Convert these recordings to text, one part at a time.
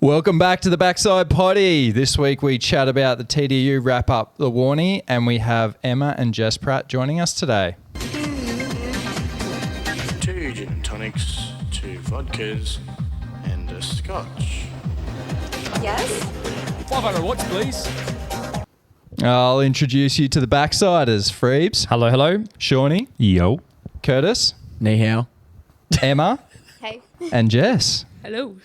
Welcome back to the Backside Poddy. This week we chat about the TDU wrap-up, the Warnie, and we have Emma and Jess Pratt joining us today. 2 gin and tonics, 2 vodkas, and a scotch. Yes? 500 watts, please. I'll introduce you to the Backsiders. Freebs, Hello, hello. Shawnee, Yo. Curtis, Ni hao. Emma, Hey. and Jess. Hello.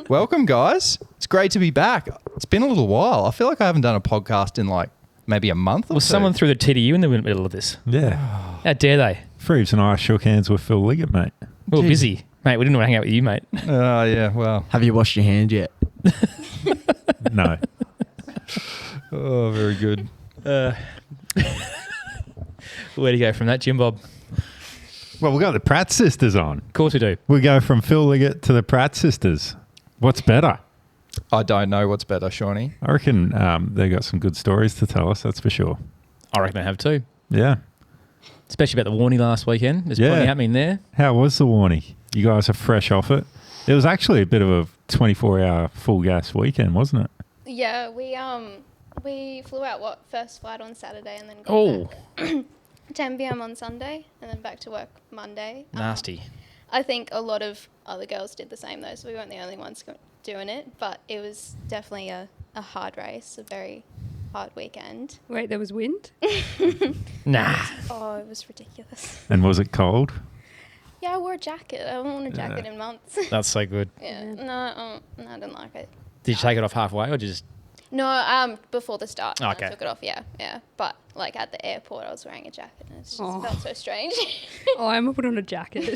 Welcome, guys. It's great to be back. It's been a little while. I feel like I haven't done a podcast in like maybe a month or Was two. someone through the TDU in the middle of this? Yeah. How dare they? Freebs and I shook hands with Phil Liggett, mate. We were Jeez. busy. Mate, we didn't want to hang out with you, mate. Oh, yeah, well. Have you washed your hands yet? No. Oh, very good. Where'd you go from that, Jim Bob? Well, we got the Pratt Sisters on. Of course we do. We go from Phil Liggett to the Pratt Sisters. What's better? I don't know what's better, Shawnee. I reckon they got some good stories to tell us, that's for sure. I reckon I have too. Yeah. Especially about the Warnie last weekend. There's plenty happening there. How was the Warnie? You guys are fresh off it. It was actually a bit of a 24-hour full gas weekend, wasn't it? Yeah, we flew out first flight on Saturday and then got Oh, back 10 p.m. on Sunday and then back to work Monday. nasty. I think a lot of other girls did the same though, so we weren't the only ones doing it. But it was definitely a hard race, a very hard weekend. Wait, there was wind? Nah. Oh, it was ridiculous. And was it cold? Yeah, I wore a jacket. I haven't worn a jacket in months. That's so good. Yeah, no, I didn't like it. Did you take it off halfway or just... No, before the start. Okay. I took it off, yeah. But, like, at the airport, I was wearing a jacket, and it just Oh. felt so strange. Oh, I'm going to put on a jacket.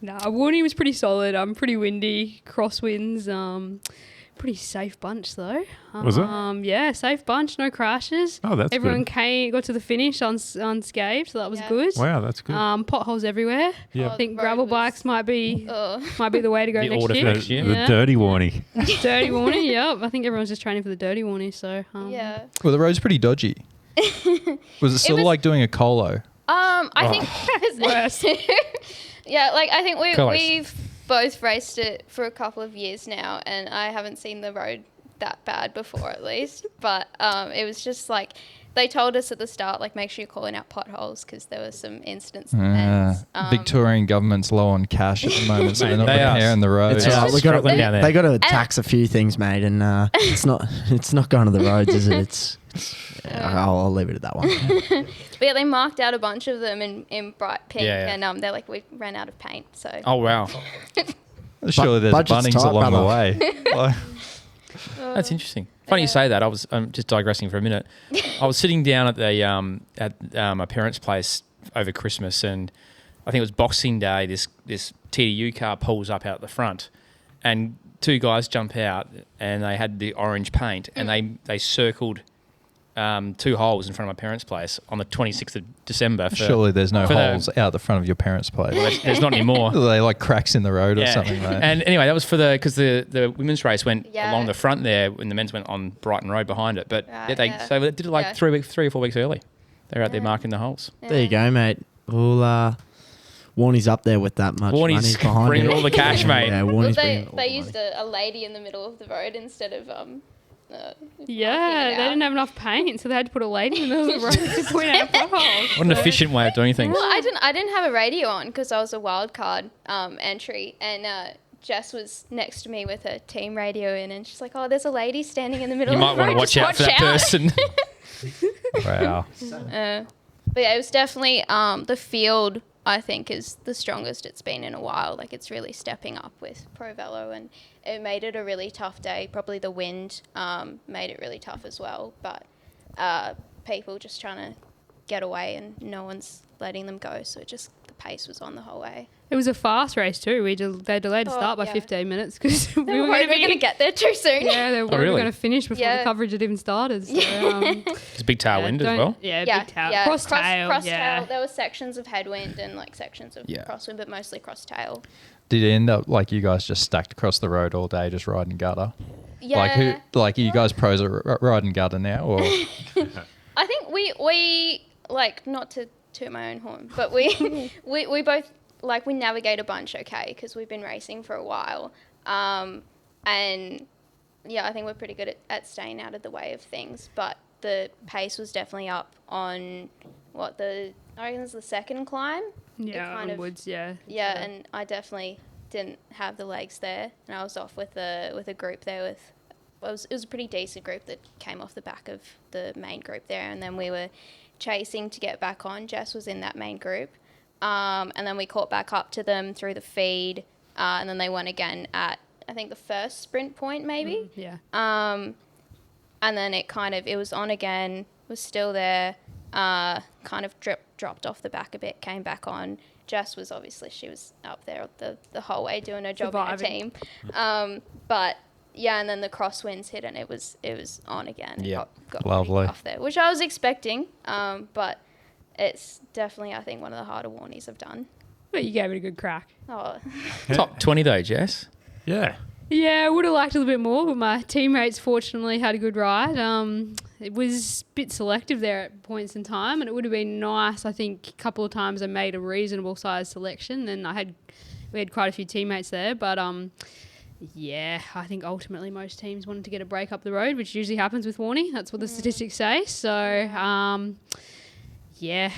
Nah, Warnie was pretty solid. Pretty windy, crosswinds. Pretty safe bunch, though. Was it? Yeah, safe bunch, no crashes. Oh, that's Everyone good. got to the finish unscathed, so that was Yeah. good. Wow, that's good. Potholes everywhere. Yeah. I think the road gravel was- bikes might be the way to go The next order for year. next year. The Yeah. dirty Warnie. Dirty Warnie, yep. I think everyone's just training for the dirty Warnie, so... Yeah. Well, the road's pretty dodgy. Was it sort of was- like doing a colo? I think it was Worse. Yeah, like I think Close. we've both raced it for a couple of years now, and I haven't seen the road that bad before, at least. But it was just like they told us at the start, like make sure you're calling out potholes because there were some incidents. And, Victorian government's low on cash at the moment, so they're not They are. repairing the roads. It's Yeah, just we got struggling down there. They got to tax a few things, mate, and it's not going to the roads, is it? I'll leave it at that one. But yeah, they marked out a bunch of them in bright pink, Yeah, yeah. and they're like we ran out of paint. So Oh, wow. Surely there's budget's Bunnings tight, along the brother. way. Like, That's interesting. Funny you say that. I was just digressing for a minute. I was sitting down at the my parents' place over Christmas, and I think it was Boxing Day. This TDU car pulls up out the front, and 2 guys jump out, and they had the orange paint, and they circled 2 holes in front of my parents' place on the 26th of December. surely there's no for the- holes out the front of your parents' place. There's not anymore. Are they like cracks in the road or something like that? And anyway, that was for because the women's race went Yeah. along the front there, and the men's went on Brighton Road behind it. But Right, yeah. so they did it like Yeah. 3 or 4 weeks early. They're out there marking the holes. There you go, mate. Well, Warnie's up there with that much Warnie's money behind bringing it. all the cash, mate. Yeah, Well, Warnie's they bringing all the used money. a lady in the middle of the road instead of Yeah, they didn't have enough paint, so they had to put a lady in the middle of the road to point out potholes. What an efficient way of doing things. Well, I didn't have a radio on because I was a wild card entry, and Jess was next to me with her team radio in, and she's like, "Oh, there's a lady standing in the middle You of might the road. want to watch Just out for that person. Wow. But yeah, it was definitely the field. I think is the strongest it's been in a while. Like it's really stepping up with Pro Velo, and it made it a really tough day. Probably the wind made it really tough as well. But people just trying to get away, and no one's letting them go. So just the pace was on the whole way. It was a fast race too. They delayed the Oh, start by yeah. 15 minutes because we They were were going going to get there too soon. Yeah, they were really? going to finish before Yeah. the coverage had even started. So, It's a big tailwind as well. Yeah, Yeah, big tail. yeah. Cross tail. Cross yeah. tail. There were sections of headwind and like sections of Yeah. crosswind, but mostly cross tail. Did it end up like you guys just stacked across the road all day just riding gutter? Yeah. Like are you guys pros at riding gutter now? Or I think we like, not to toot my own horn, but we both like we navigate a bunch okay because we've been racing for a while. And yeah, I think we're pretty good at staying out of the way of things. But the pace was definitely up on I reckon it was the second climb. Yeah, onwards, yeah. Yeah, and I definitely didn't have the legs there, and I was off with a group there it was a pretty decent group that came off the back of the main group there, and then we were chasing to get back on. Jess was in that main group, and then we caught back up to them through the feed, and then they won again at I think the first sprint point maybe. Yeah. And then it was on again, was still there, kind of dropped off the back a bit, came back on. Jess was she was up there the whole way doing her job in her team. But yeah, and then the crosswinds hit and it was on again. Yeah, got lovely off there, which I was expecting. But it's definitely I think one of the harder warnies I've done. But you gave it a good crack. Oh, Top 20 though, Jess. Yeah. Yeah, I would have liked a little bit more, but my teammates fortunately had a good ride. It was a bit selective there at points in time, and it would have been nice. I think a couple of times I made a reasonable size selection, and we had quite a few teammates there. But yeah, I think ultimately most teams wanted to get a break up the road, which usually happens with Warnie. That's what the statistics say. So yeah,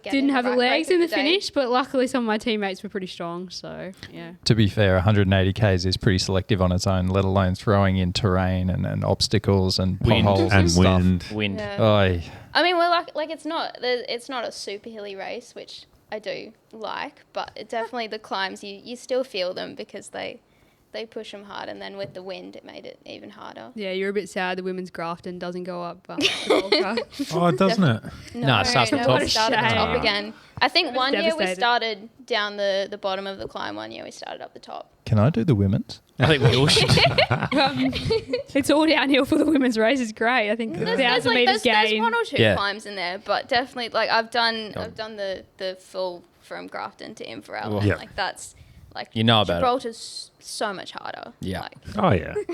didn't have the legs in the finish, but luckily some of my teammates were pretty strong. So yeah. To be fair, 180 Ks is pretty selective on its own, let alone throwing in terrain and obstacles and potholes and stuff. Wind. yeah. Oy. I mean, we're like it's not a super hilly race, which I do like, but it definitely the climbs you still feel them because they push them hard, and then with the wind it made it even harder. Yeah, you're a bit sad the women's Grafton doesn't go up. The Ultra. Oh, doesn't it? No, it starts at the top. We started at the top again. I think one year we devastated. started down the bottom of the climb. One year we started up the top. Can I do the women's? I think we all should. It's all downhill for the women's race. It's great. I think the 1,000 metres There's gain. one or two Yeah. climbs in there, but definitely like I've done the full from Grafton to Inverell. Well, and yeah. like that's like You know about it. Gibraltar's so much harder. Yeah. Like, Oh, yeah. the You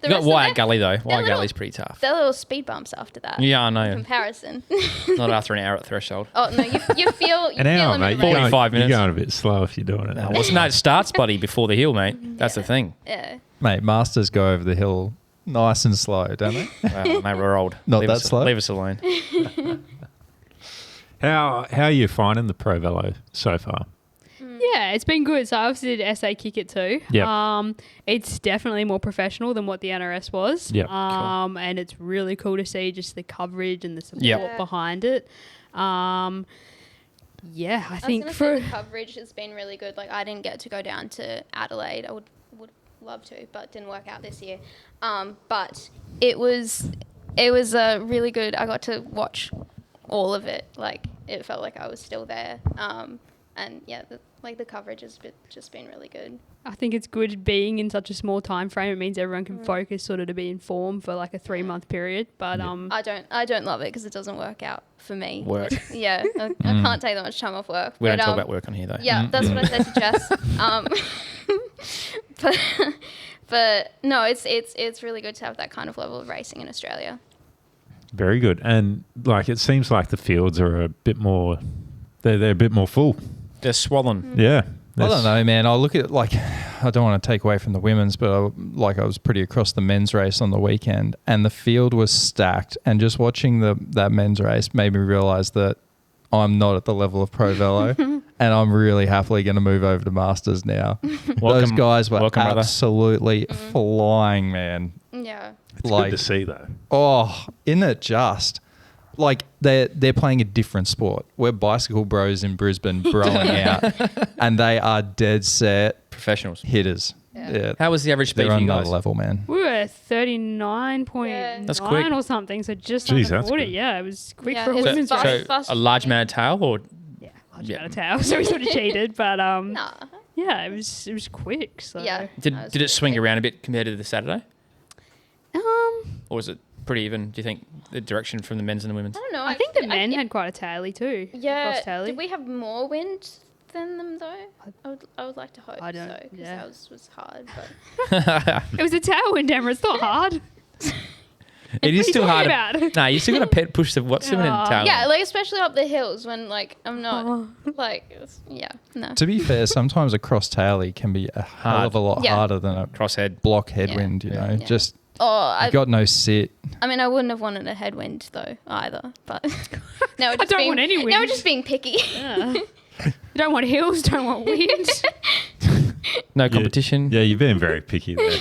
got rest of Wyatt them, Gully though. Wyatt little- Gully's pretty tough. they're little speed bumps after that. Yeah, I In know. comparison. Not after an hour at threshold. Oh no, you feel An hour, them mate. in the You're race. 45 minutes. You're going a bit slow if you're doing it. No, it starts, buddy, before the hill, mate. That's the thing. Yeah. Mate, masters go over the hill nice and slow, don't they? Well, mate, we're old. Not leave that us, slow? Leave us alone. How are you finding the Pro Velo so far? Yeah, it's been good. So I obviously did SA Kick It too. Yep. It's definitely more professional than what the NRS was. Yep. And it's really cool to see just the coverage and the support Yep. behind it. Yeah, I think I was for gonna say the coverage has been really good. Like I didn't get to go down to Adelaide. I would love to, but didn't work out this year. But it was really good. I got to watch all of it. Like it felt like I was still there. And yeah, the coverage has just been really good. I think it's good being in such a small time frame. It means everyone can focus sort of to be informed for like a 3-month period. But I don't love it because it doesn't work out for me. Work. Yeah, I can't take that much time off work. We don't talk about work on here, though. Yeah, that's what I said to Jess. But no, it's really good to have that kind of level of racing in Australia. Very good. And like it seems like the fields are a bit more, they're a bit more full. They're swollen. Yeah. I don't know, man. I look at it like, I don't want to take away from the women's, but I was pretty across the men's race on the weekend, and the field was stacked. And just watching that men's race made me realise that I'm not at the level of Pro Velo, and I'm really happily going to move over to Masters now. Those guys were absolutely flying, man. Yeah. It's good to see though. Oh, isn't it just? Like they're playing a different sport. We're bicycle bros in Brisbane broing out, and they are dead set Professionals. hitters. Yeah. How was the average speed They're for on you another guys? level, man. we were 39.9 That's quick. or something. So just Jeez, under that's 40. good. Yeah, it was quick Yeah, for a it's women's fast. race. So a large amount of tail, or Yeah, large Yeah. amount of tail. So we sort of cheated. But Nah. yeah, it was quick. So Yeah. did That was it swing pretty around a bit compared to the Saturday, Um, or was it pretty even? Do you think the direction from the men's and the women's? I don't know. I think the men had quite a taily too. Yeah. Cross taily. Did we have more wind than them though? I would like to hope I don't- so because yeah. that was hard. But It was a tailwind, Emma. It's not hard. It is still hard. About? No, you still got to push the what's the tail. Yeah, like especially up the hills when like I'm not no. To be fair, sometimes a cross tailie can be a hell of a lot harder than a crosshead block headwind. You know, just I got no sit. I mean, I wouldn't have wanted a headwind though either, but now we're I don't want any wind. Now we're just being picky. Yeah. You don't want hills, don't want wind. No competition. Yeah, you're being very picky there.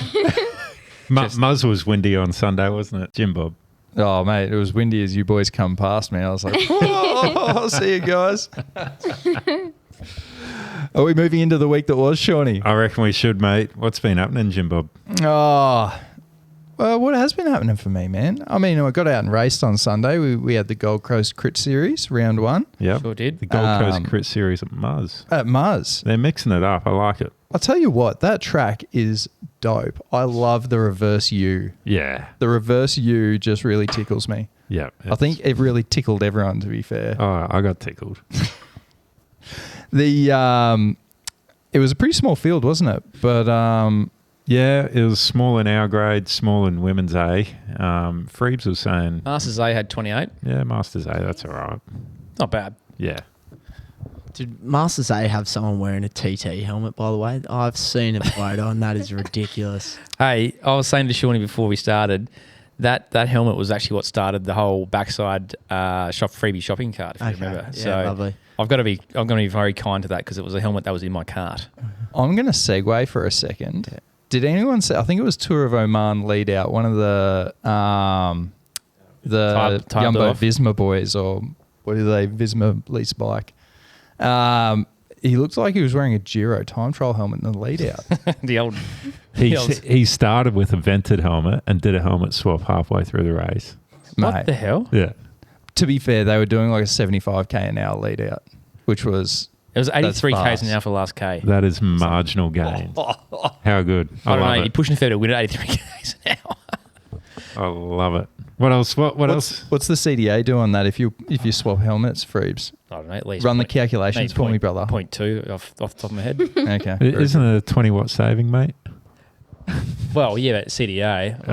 Muzz was windy on Sunday, wasn't it, Jim Bob? Oh, mate, it was windy as you boys come past me. I was like, oh, I'll see you guys. Are we moving into the week that was, Shawnee? I reckon we should, mate. What's been happening, Jim Bob? Oh, well, what has been happening for me, man? I mean, I got out and raced on Sunday. We had the Gold Coast Crit Series, round 1. Yeah, Sure did. The Gold Coast Crit Series at Muzz. At Muzz. They're mixing it up. I like it. I'll tell you what, that track is dope. I love the reverse U. Yeah. The reverse U just really tickles me. Yeah. I think it really tickled everyone, to be fair. Oh, I got tickled. It was a pretty small field, wasn't it? But yeah, it was small in our grade, small in women's A. Freebs was saying, Masters A had 28. yeah, Masters A, that's all right. Not bad. Yeah. Did Masters A have someone wearing a TT helmet, by the way? I've seen a photo and that is ridiculous. Hey, I was saying to Shawnee before we started, that helmet was actually what started the whole backside freebie shopping cart, if you remember. Yeah, So lovely. I'm going to be very kind to that because it was a helmet that was in my cart. I'm going to segue for a second. Yeah. Did anyone say, I think it was Tour of Oman lead out, one of the Jumbo Visma boys, or what are they, Visma lease bike. He looked like he was wearing a Giro time trial helmet in the lead out. The old... He started with a vented helmet and did a helmet swap halfway through the race. What Mate, the hell? Yeah. to be fair, they were doing like a 75k an hour lead out, which was... It was 83 that's k's an hour for the last k. That is marginal gain. How good. I don't know. love You're it. pushing fair to win at 83 k's an hour. I love it. What else? What else? What's the CDA do on that if you swap helmets, Freebs? I don't know. At least Run the calculations for me, brother. 0.2 off the top of my head. Okay. Isn't it a 20 watt saving, mate? Well, yeah, but CDA. Oh,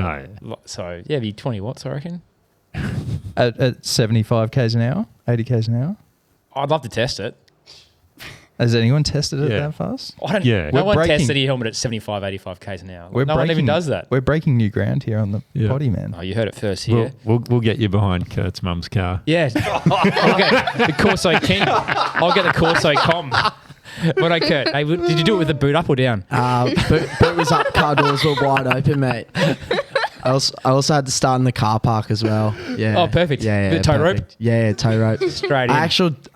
yeah. So, yeah, it'd be 20 watts, I reckon. At 75k's an hour? 80k's an hour? I'd love to test it. Has anyone tested it Yeah. that fast? I don't, Yeah. No We're one breaking- tested a helmet at 75, 85 k's an hour. We're No one even does that. We're breaking new ground here on the Yeah. Poddy, man. Oh, you heard it first here. We'll get you behind Kurt's mum's car. Yeah. I'll get the Corso King. I'll get the Corso Com. What I Kurt? Hey, did you do it with the boot up or down? Boot was up, car doors were wide open, mate. I also had to start in the car park as well. Yeah. Oh, perfect. Yeah, The tow rope? perfect. Yeah, tow rope. Straight in. I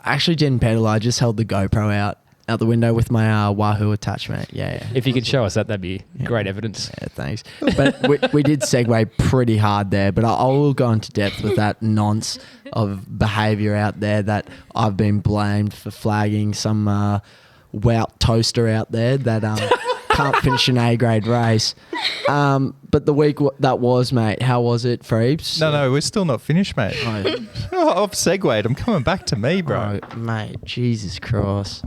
actually didn't pedal. I just held the GoPro out the window with my Wahoo attachment. Yeah. If you could show us that, that'd be great evidence. Yeah, thanks. But we did segue pretty hard there, but I will go into depth with that nonce of behaviour out there that I've been blamed for flagging some wout toaster out there that can't finish an A-grade race. But the week that was, mate, how was it, Freebs? No, we're still not finished, mate. I've segued. I'm coming back to me, bro. Oh, mate, Jesus Christ.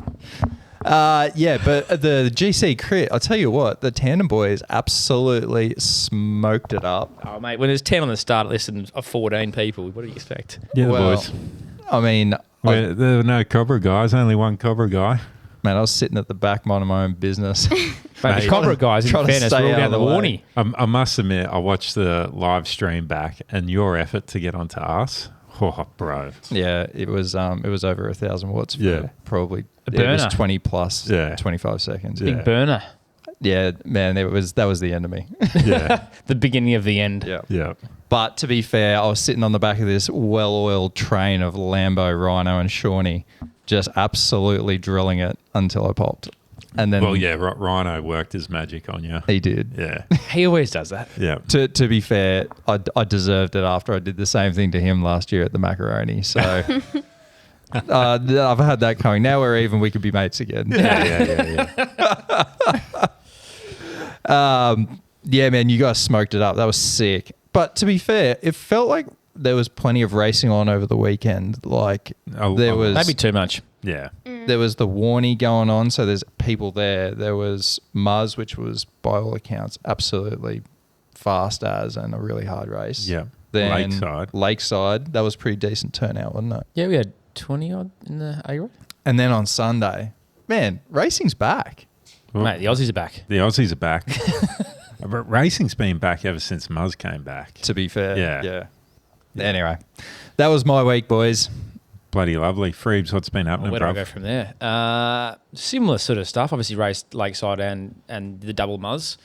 Yeah, but the GC Crit, I'll tell you what, the Tandem Boys absolutely smoked it up. Oh, mate, when there's 10 on the start list and 14 people, what do you expect? Yeah, the Well, boys. I mean, There were no Cobra guys, only one Cobra guy. man, I was sitting at the back minding my own business. But the Cobra guys, in trying to fairness, stay were all out down of the the way. warning. I must admit, I watched the live stream back, and your effort to get onto us, oh, bro. Yeah, it was over 1,000 watts for Yeah. probably A it was burner. 20 plus, Yeah. 25 seconds. Yeah. Big burner. Yeah, man, that was the end of me. Yeah, The beginning of the end. Yeah. yeah. But to be fair, I was sitting on the back of this well-oiled train of Lambo, Rhino, and Shawnee, just absolutely drilling it until I popped. And then, Well, yeah, Rhino worked his magic on you. he did. Yeah, He always does that. yeah. To be fair, I deserved it after I did the same thing to him last year at the Macaroni. So I've had that coming. Now we're even. We could be mates again. Yeah. Yeah, man, you guys smoked it up. That was sick. But to be fair, it felt like there was plenty of racing on over the weekend. Like there was Maybe too much. Yeah. there was the Warnie going on, so there's people there. There was Muzz, which was by all accounts absolutely fast as and a really hard race. Yeah. Then Lakeside. Lakeside. That was pretty decent turnout, wasn't it? Yeah, we had 20 odd in the A road. And then on Sunday, man, racing's back. Well, Mate, the Aussies are back. The Aussies are back. But racing's been back ever since Muzz came back. To be fair, Yeah. Anyway, that was my week, boys. Bloody lovely. Freebs, what's been happening, Where do I bruv? go from there? Similar sort of stuff. Obviously raced Lakeside and the double Muzz,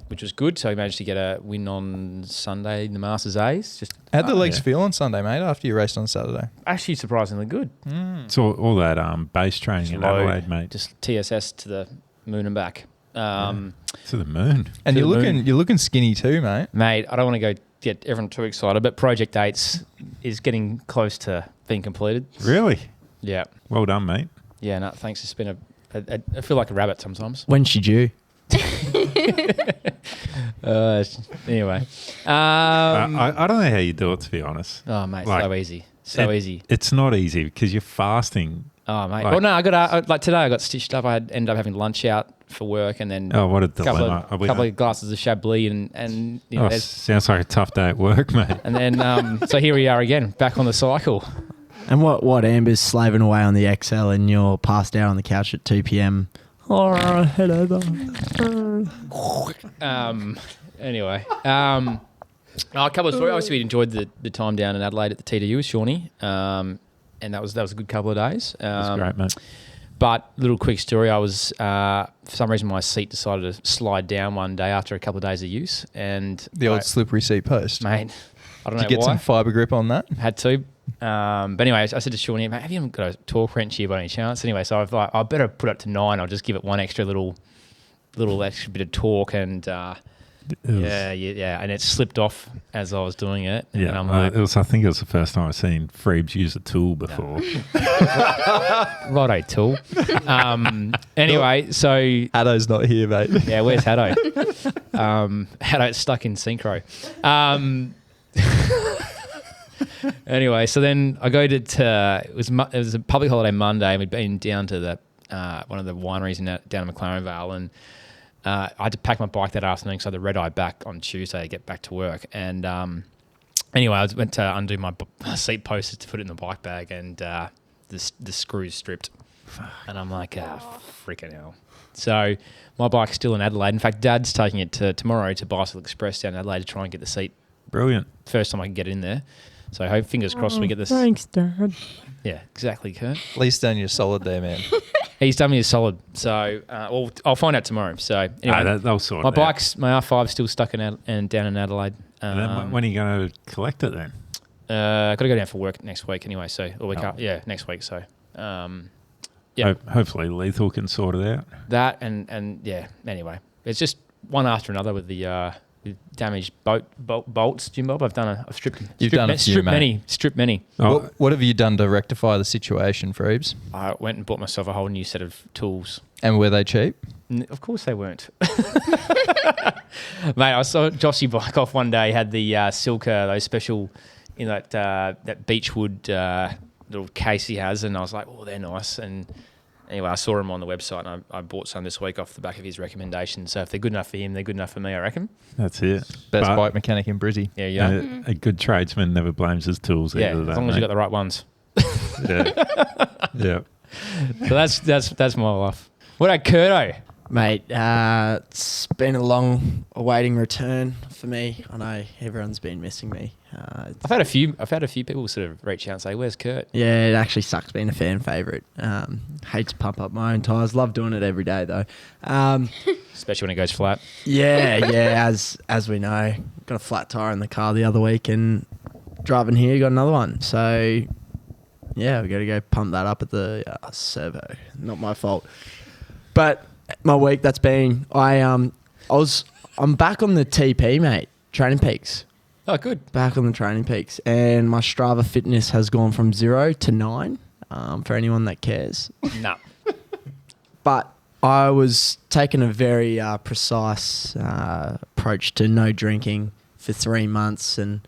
which was good. So I managed to get a win on Sunday in the Masters A's. Just How'd the legs feel on Sunday, mate, after you raced on Saturday? actually surprisingly good. It's all that base training in Load, Adelaide, mate. Just TSS to the moon and back. To the moon. And To you're the moon. looking skinny too, mate. Mate, I don't want to get everyone too excited, but Project 8 is getting close to being completed. Really? Yeah. Well done, mate. Yeah, no, thanks. It's been I feel like a rabbit sometimes. When's she due? Anyway. I don't know how you do it, to be honest. Oh, mate, Like, so easy. So easy. It's not easy because you're fasting. Oh, mate. Like- Well, no, like today I got stitched up. I ended up having lunch out for work and then Oh, what a couple dilemma. of glasses of Chablis and you know, Oh, there's- sounds like a tough day at work, mate. and then so here we are again, back on the cycle. And what Amber's slaving away on the XL and you're passed out on the couch at 2 p.m. All right, head over. Anyway, a couple of stories. Obviously, we enjoyed the time down in Adelaide at the TDU with Shawnee, and that was a good couple of days. That's great, mate. But little quick story, I was for some reason my seat decided to slide down one day after a couple of days of use, and The old slippery seat post. mate, I don't Did know you get why. some fiber grip on that? Had to. But anyway, I said to Shawnee, mate, have you got a torque wrench here by any chance? Anyway, so I've like, I better put it to 9. I'll just give it one extra little extra bit of torque and yeah, and it slipped off as I was doing it. And Yeah, I'm like, I think it was the first time I've seen Freebs use a tool before. righto, tool. Anyway, so Addo's not here, mate. yeah, where's Haddo? Haddo's stuck in synchro. Anyway, so then I go to it was a public holiday Monday, and we'd been down to the one of the wineries down in McLaren Vale, and I had to pack my bike that afternoon because I had the red eye back on Tuesday to get back to work. And anyway, I went to undo my seat posters to put it in the bike bag, and the screws stripped. And I'm like, freaking hell. So my bike's still in Adelaide. In fact, Dad's taking it tomorrow to Bicycle Express down in Adelaide to try and get the seat. Brilliant. First time I can get in there. So I hope, fingers crossed, we get this. Thanks, Dad. Yeah, exactly, Kurt. At least done you solid there, man. He's done me a solid. So I'll find out tomorrow. So anyway, They'll sort my it out. my R5's still stuck down in Adelaide. And then when are you going to collect it then? Got to go down for work next week anyway. So a week up, yeah, next week. So yeah, Hopefully Lethal can sort it out. that and yeah. Anyway, it's just one after another with the damaged bolts, Jim Bob. I've stripped. You've done a few, mate. Stripped many. Oh, What have you done to rectify the situation, Freebs? I went and bought myself a whole new set of tools. And were they cheap? Of course they weren't. Mate, I saw Joshy bike off one day, had the Silka, those special, that beechwood little case he has, and I was like, oh, they're nice. And anyway, I saw him on the website, and I bought some this week off the back of his recommendation. So if they're good enough for him, they're good enough for me, I reckon. that's it. Best But, bike mechanic in Brizzy. Yeah, yeah. A good tradesman never blames his tools Yeah, either. as long as you got the right ones. Yeah. So that's my life. What about Kurto? Mate, it's been a long awaiting return for me. I know everyone's been missing me. I've had a few people sort of reach out and say, "Where's Kurt?" Yeah, it actually sucks being a fan favourite. Hate to pump up my own tyres. Love doing it every day though. Especially when it goes flat. Yeah. As we know, got a flat tyre in the car the other week, and driving here got another one. So yeah, we got to go pump that up at the servo. Not my fault, but my week that's been I'm back on the TP, mate. Training Peaks. Oh, good. Back on the Training Peaks, and my Strava fitness has gone from 0 to 9. For anyone that cares, No. but I was taking a very precise approach to no drinking for 3 months, and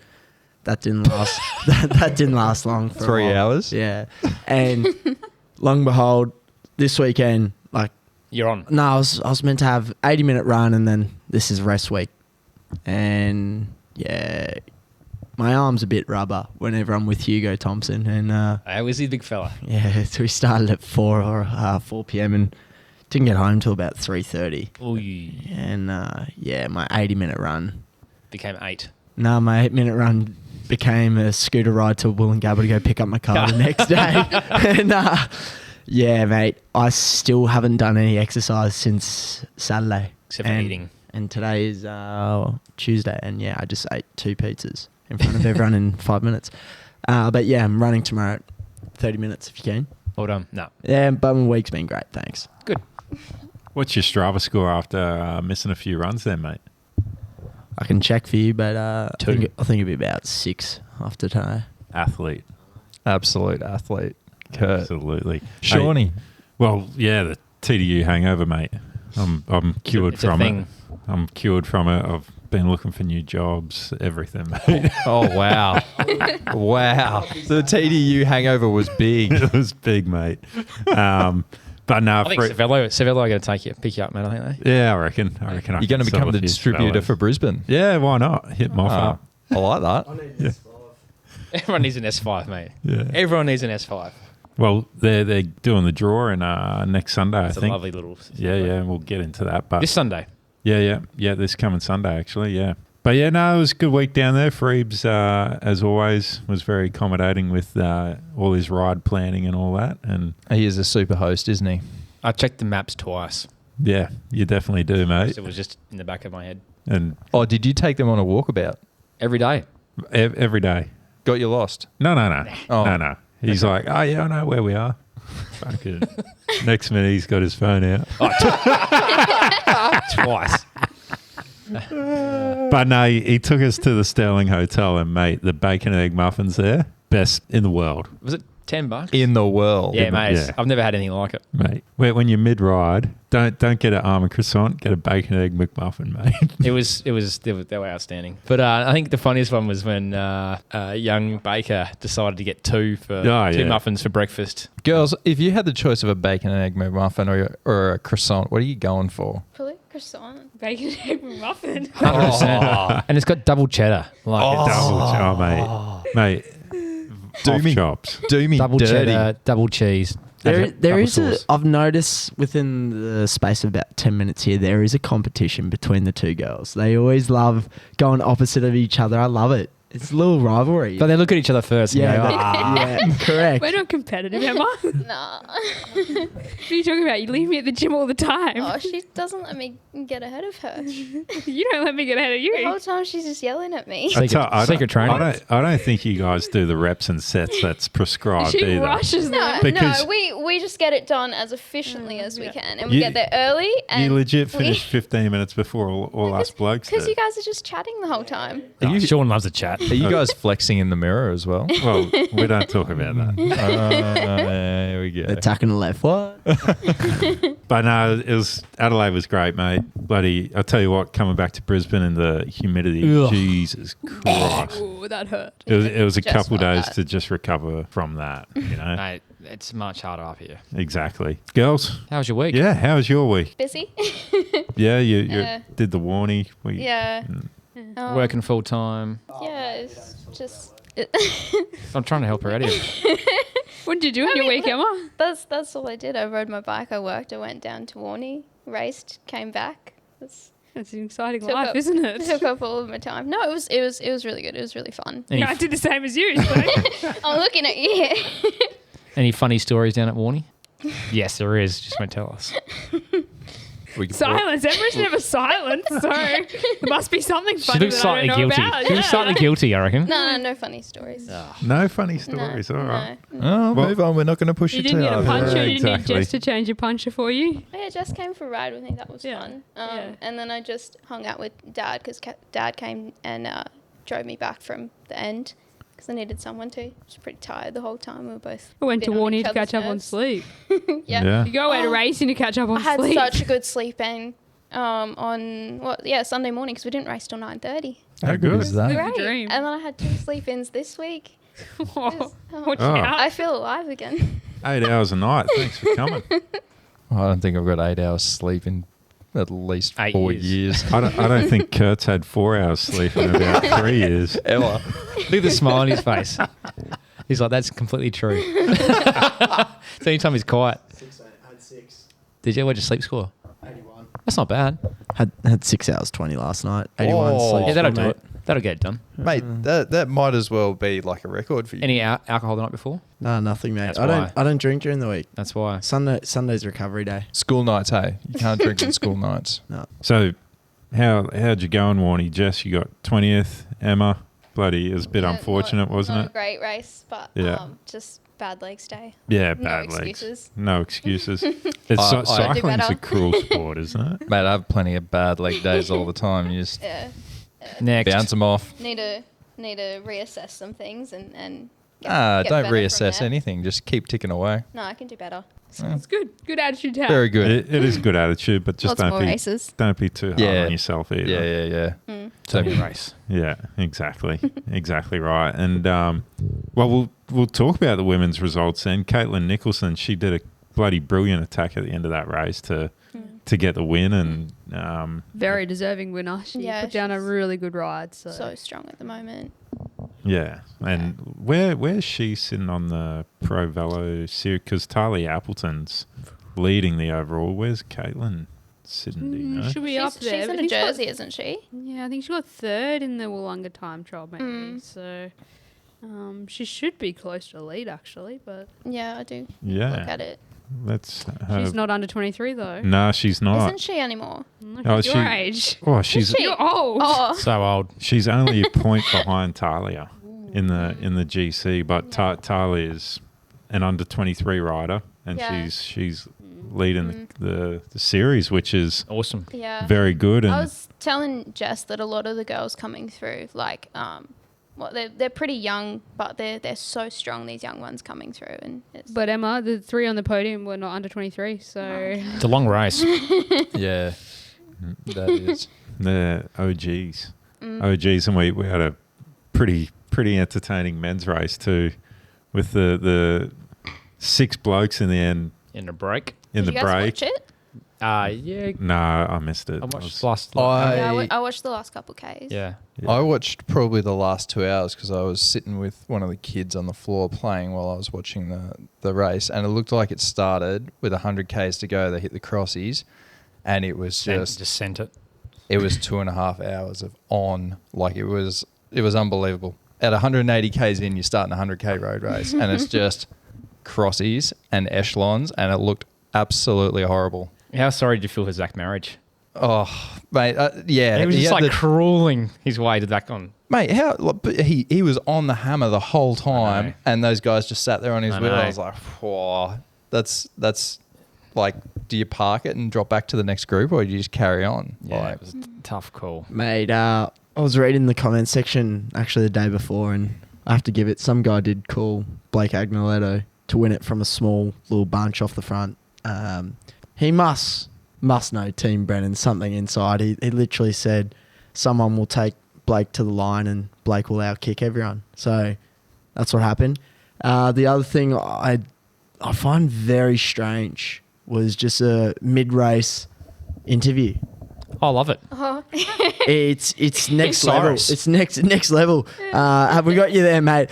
that didn't last. that didn't last long. For 3 a while. hours? Yeah, and long and behold, this weekend, You're on. no, I was meant to have 80-minute run, and then this is rest week, and yeah, my arm's a bit rubber whenever I'm with Hugo Thompson, and How is he, big fella? yeah, so we started at 4 p.m. and didn't get home till about 3:30. Ooh, And yeah, my 80-minute run. became 8. No, my 8-minute run became a scooter ride to Wollongabba to go pick up my car the next day. And yeah, mate, I still haven't done any exercise since Saturday. Except for eating. And today is Tuesday, and yeah, I just ate 2 pizzas in front of everyone in 5 minutes. But yeah, I'm running tomorrow at 30 minutes if you can. Hold on. No. Yeah, but my week's been great, thanks. Good. What's your Strava score after missing a few runs then, mate? I can check for you, but I 2. think it'll be about 6 after today. Athlete. Absolute athlete. Kurt. Absolutely. Shawnee. Hey, well, yeah, the TDU hangover, mate. I'm cured It's a from thing. it. I'm cured from it. I've been looking for new jobs, everything, mate. Oh, wow. Wow. The TDU hangover was big. It was big, mate. But no, I think Savello are going to pick you up, man. I think they. yeah, I reckon. I You're can going to sell become a the few distributor fellas. for Brisbane. Yeah, why not? Hit my Ah, up. I like that. Everyone needs an S5, mate. Yeah. Everyone needs an S5. Well, they're doing the draw in next Sunday, It's I a think. lovely little. Yeah, and we'll get into that. But This Sunday. yeah, this coming Sunday actually. Yeah, but yeah, no, it was a good week down there. Freebs, as always, was very accommodating with all his ride planning and all that. And He is a super host, isn't he? I checked the maps twice. yeah, you definitely do, mate. It was just in the back of my head. And Oh, did you take them on a walkabout? Every day. every day. Got you lost? No, Oh. no. He's like, oh yeah, I know where we are. Fuck it. Next minute, he's got his phone out. Twice. But no, he took us to the Sterling Hotel, and mate, the bacon and egg muffins there, best in the world, Was it $10? In the world. Yeah, mate. Yeah. I've never had anything like it. mate. When you're mid ride, don't get an almond croissant, get a bacon and egg McMuffin, mate. They were outstanding. But I think the funniest one was when young Baker decided to get 2 for two muffins for breakfast. Girls, if you had the choice of a bacon and egg McMuffin or a croissant, what are you going for? Probably croissant. Bacon egg muffin. 100%. And it's got double cheddar. Like Mate. Do Off me- chops. Do me double dirty. cheddar, double cheese. There double is sauce. I've noticed within the space of about 10 minutes here, there is a competition between the two girls. They always love going opposite of each other. I love it. It's a little rivalry. But they look at each other first. And yeah, go, yeah, correct. We're not competitive, am I? Nah. What are you talking about? You leave me at the gym all the time. Oh, she doesn't let me get ahead of her. You don't let me get ahead of The whole you. time she's just yelling at me. Secret training. I don't think you guys do the reps and sets that's prescribed She either. rushes No, them. Because- we just get it done as efficiently as we can, and we You- get there early. And You legit finished 15 minutes before all us blokes because you did. guys are just chatting the whole time. Oh, Sean loves a chat. Are you guys flexing in the mirror as well? Well, we don't talk about that. There we go. Attacking the left. What? But no, Adelaide was great, mate. Bloody, I tell you what, coming back to Brisbane and the humidity, Ugh. Jesus Christ. Ooh, that hurt. It was a Just couple felt days that. to just recover from that, you know? Mate, it's much harder up here. Exactly. Girls, How was your week? yeah, how was your week? Busy. Yeah, you Yeah. did the Warnie. Yeah. Working full time. Yeah, it's just. I'm trying to help her out here. What did you do in your week, Emma? That's all I did. I rode my bike. I worked. I went down to Warnie, raced, came back. That's an exciting Took life, up- isn't it? Took up all of my time. No, it was really good. It was really fun. Any, Yeah, I did the same as you. So. I'm looking at you. any funny stories down at Warnie? Yes, there is. Just won't tell us. Silence. Emma's never silent, so there must be something She funny looks that I slightly don't know guilty. about. She looks slightly guilty, I reckon. No funny stories. No funny stories, all right. No. Oh, Well- move on. We're not going to push You it didn't too get a hard. puncher. Yeah, You didn't need exactly. Jess to change your puncher for you. Oh, yeah, Jess came for a ride with me. That was Yeah. fun. Yeah. And then I just hung out with Dad because Dad came and drove me back from the end because I needed someone to. I was pretty tired the whole time. We were both. I went to been on Warnie each to catch other's up on nerves. sleep. Yeah. You go away to racing to catch up on I had sleep. such a good sleep in on Sunday morning because we didn't race till 9:30. How good is that? Living the Great. dream. And then I had 2 sleep-ins this week. Oh, Oh. watch Oh. out. I feel alive again. 8 hours a night. Thanks for coming. I don't think I've got 8 hours sleep in at least 8 4 years. years. I don't think Kurt's had 4 hours sleep in about 3 years. Ever. Look at the smile on his face. He's like, that's completely true. So anytime he's quiet. I had 6. Did you? What'd your sleep score? 81. That's not bad. Had 6 hours 20 last night. 81 Oh. sleep. Yeah, that'll score, do mate. it. That'll get it done. Mate, that might as well be like a record for you. Any alcohol the night before? No, nothing, mate. That's I why. don't drink during the week. That's why. Sunday's recovery day. School nights, hey? You can't drink on school nights. No. So, how'd you go in Warnie, Jess? You got 20th. Emma, bloody, it was a bit Yeah, unfortunate, wasn't not it? a great race, but Yeah. just bad legs day. Yeah, No bad legs. excuses. No excuses. I- Cycling's better. a cruel sport, isn't it? Mate, I have plenty of bad leg days all the time. You just Yeah. Next. bounce them off. Need to reassess some things and get Don't better from reassess there. anything. Just keep ticking away. No, I can do better. It's good. Good attitude to have. Very good. It is good attitude, but just Lots more don't races. be too hard Yeah. on yourself either. Yeah. So good race. Yeah, exactly. Exactly right. And well, we'll talk about the women's results then. Caitlin Nicholson, she did a bloody brilliant attack at the end of that race to get the win, and Very deserving winner. She Yeah, put down a she's really good ride. So strong at the moment. yeah. And where's she sitting on the Pro Velo series? Because Talia Appleton's leading the overall. Where's Caitlin sitting? Do you know? She'll be up there. She's but I in a think she got- jersey, isn't she? Yeah, I think she got 3rd in the Wollonga time trial, maybe. So she should be close to the lead, actually. But Yeah, I do. Yeah. Look at it. Let's. she's not under 23, though. No, she's not. Isn't she anymore? Look Oh, at your she- age. Oh, she's she? You're old. Oh, So old. she's only a point behind Talia in the GC, but Talia is an under 23 rider, and Yeah. she's leading the series, which is Awesome. yeah. very good. And I was telling Jess that a lot of the girls coming through, like, they're pretty young, but they're so strong. These young ones coming through, and it's, But Emma, the 3 on the podium were not under 23, so It's a long race. Yeah. That is. they're OGs, OGs, and we had a pretty entertaining men's race too, with the 6 blokes in the end In a break. in did the you guys break. watch it? Yeah. No, I missed it. I watched was- last. Yeah, I watched the last couple Ks. Yeah. I watched probably the last 2 hours because I was sitting with one of the kids on the floor playing while I was watching the race, and it looked like it started with 100 Ks to go. They hit the crossies, and it was Just sent it. it was 2.5 hours of on. Like it was unbelievable. At 180 Ks in, you're starting a 100K road race, and it's just crossies and echelons, and it looked absolutely horrible. How sorry did you feel for Zach Marriage? Oh, mate, yeah. He was just had like the- crueling his way to back on. Mate, how but he was on the hammer the whole know. time, and those guys just sat there on his I wheel. know. I was like, "Whoa, that's like, do you park it and drop back to the next group, or do you just carry on?" Yeah, Like, it was a tough call. Mate, I was reading the comment section actually the day before, and I have to give it. Some guy did call Blake Agnoletto to win it from a small little bunch off the front. He must know Team Brennan something inside. He literally said someone will take Blake to the line and Blake will outkick everyone. So that's what happened. The other thing I find very strange was just a mid-race interview. I love it. Oh. It's next level. Cyrus. It's next level. Have we got you there, mate?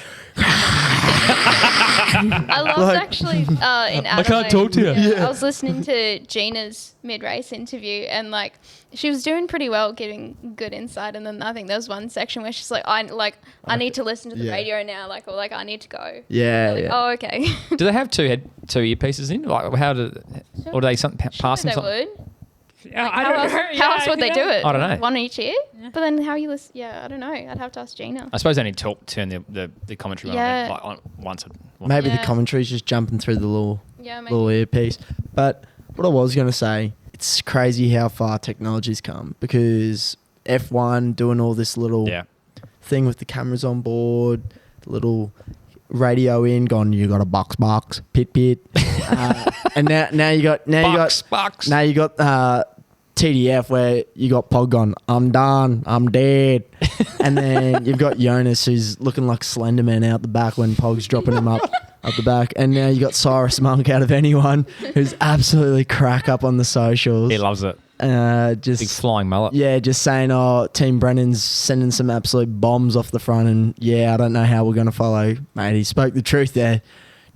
I loved Like- actually in Adelaide. I can't talk to you. I was listening to Gina's mid-race interview, and like she was doing pretty well, giving good insight. And then I think there was one section where she's like, I need to listen to the Yeah. radio now, or like I need to go. Yeah, Like, yeah. oh, okay. Do they have two earpieces in? Like, how do, or do they pass them They something? would. I don't know. How else would they do it? I don't know. One each ear? But then how you listen? Yeah, I don't know. I'd have to ask Gina. I suppose they need to turn the commentary Yeah. on once. Maybe the Yeah. commentary's just jumping through the little Yeah, maybe. little earpiece. But what I was going to say, it's crazy how far technology's come, because F1 doing all this little Yeah. thing with the cameras on board, the little radio in, gone, you got a box, pit. And now you got TDF, where you got Pog gone, I'm done, I'm dead. And then you've got Jonas, who's looking like Slenderman out the back when Pog's dropping him up the back. And now you got Cyrus Monk out of anyone, who's absolutely crack up on the socials. He loves it. Big just flying mullet. just saying, oh, Team Brennan's sending some absolute bombs off the front, and I don't know how we're going to follow. Mate, he spoke the truth there.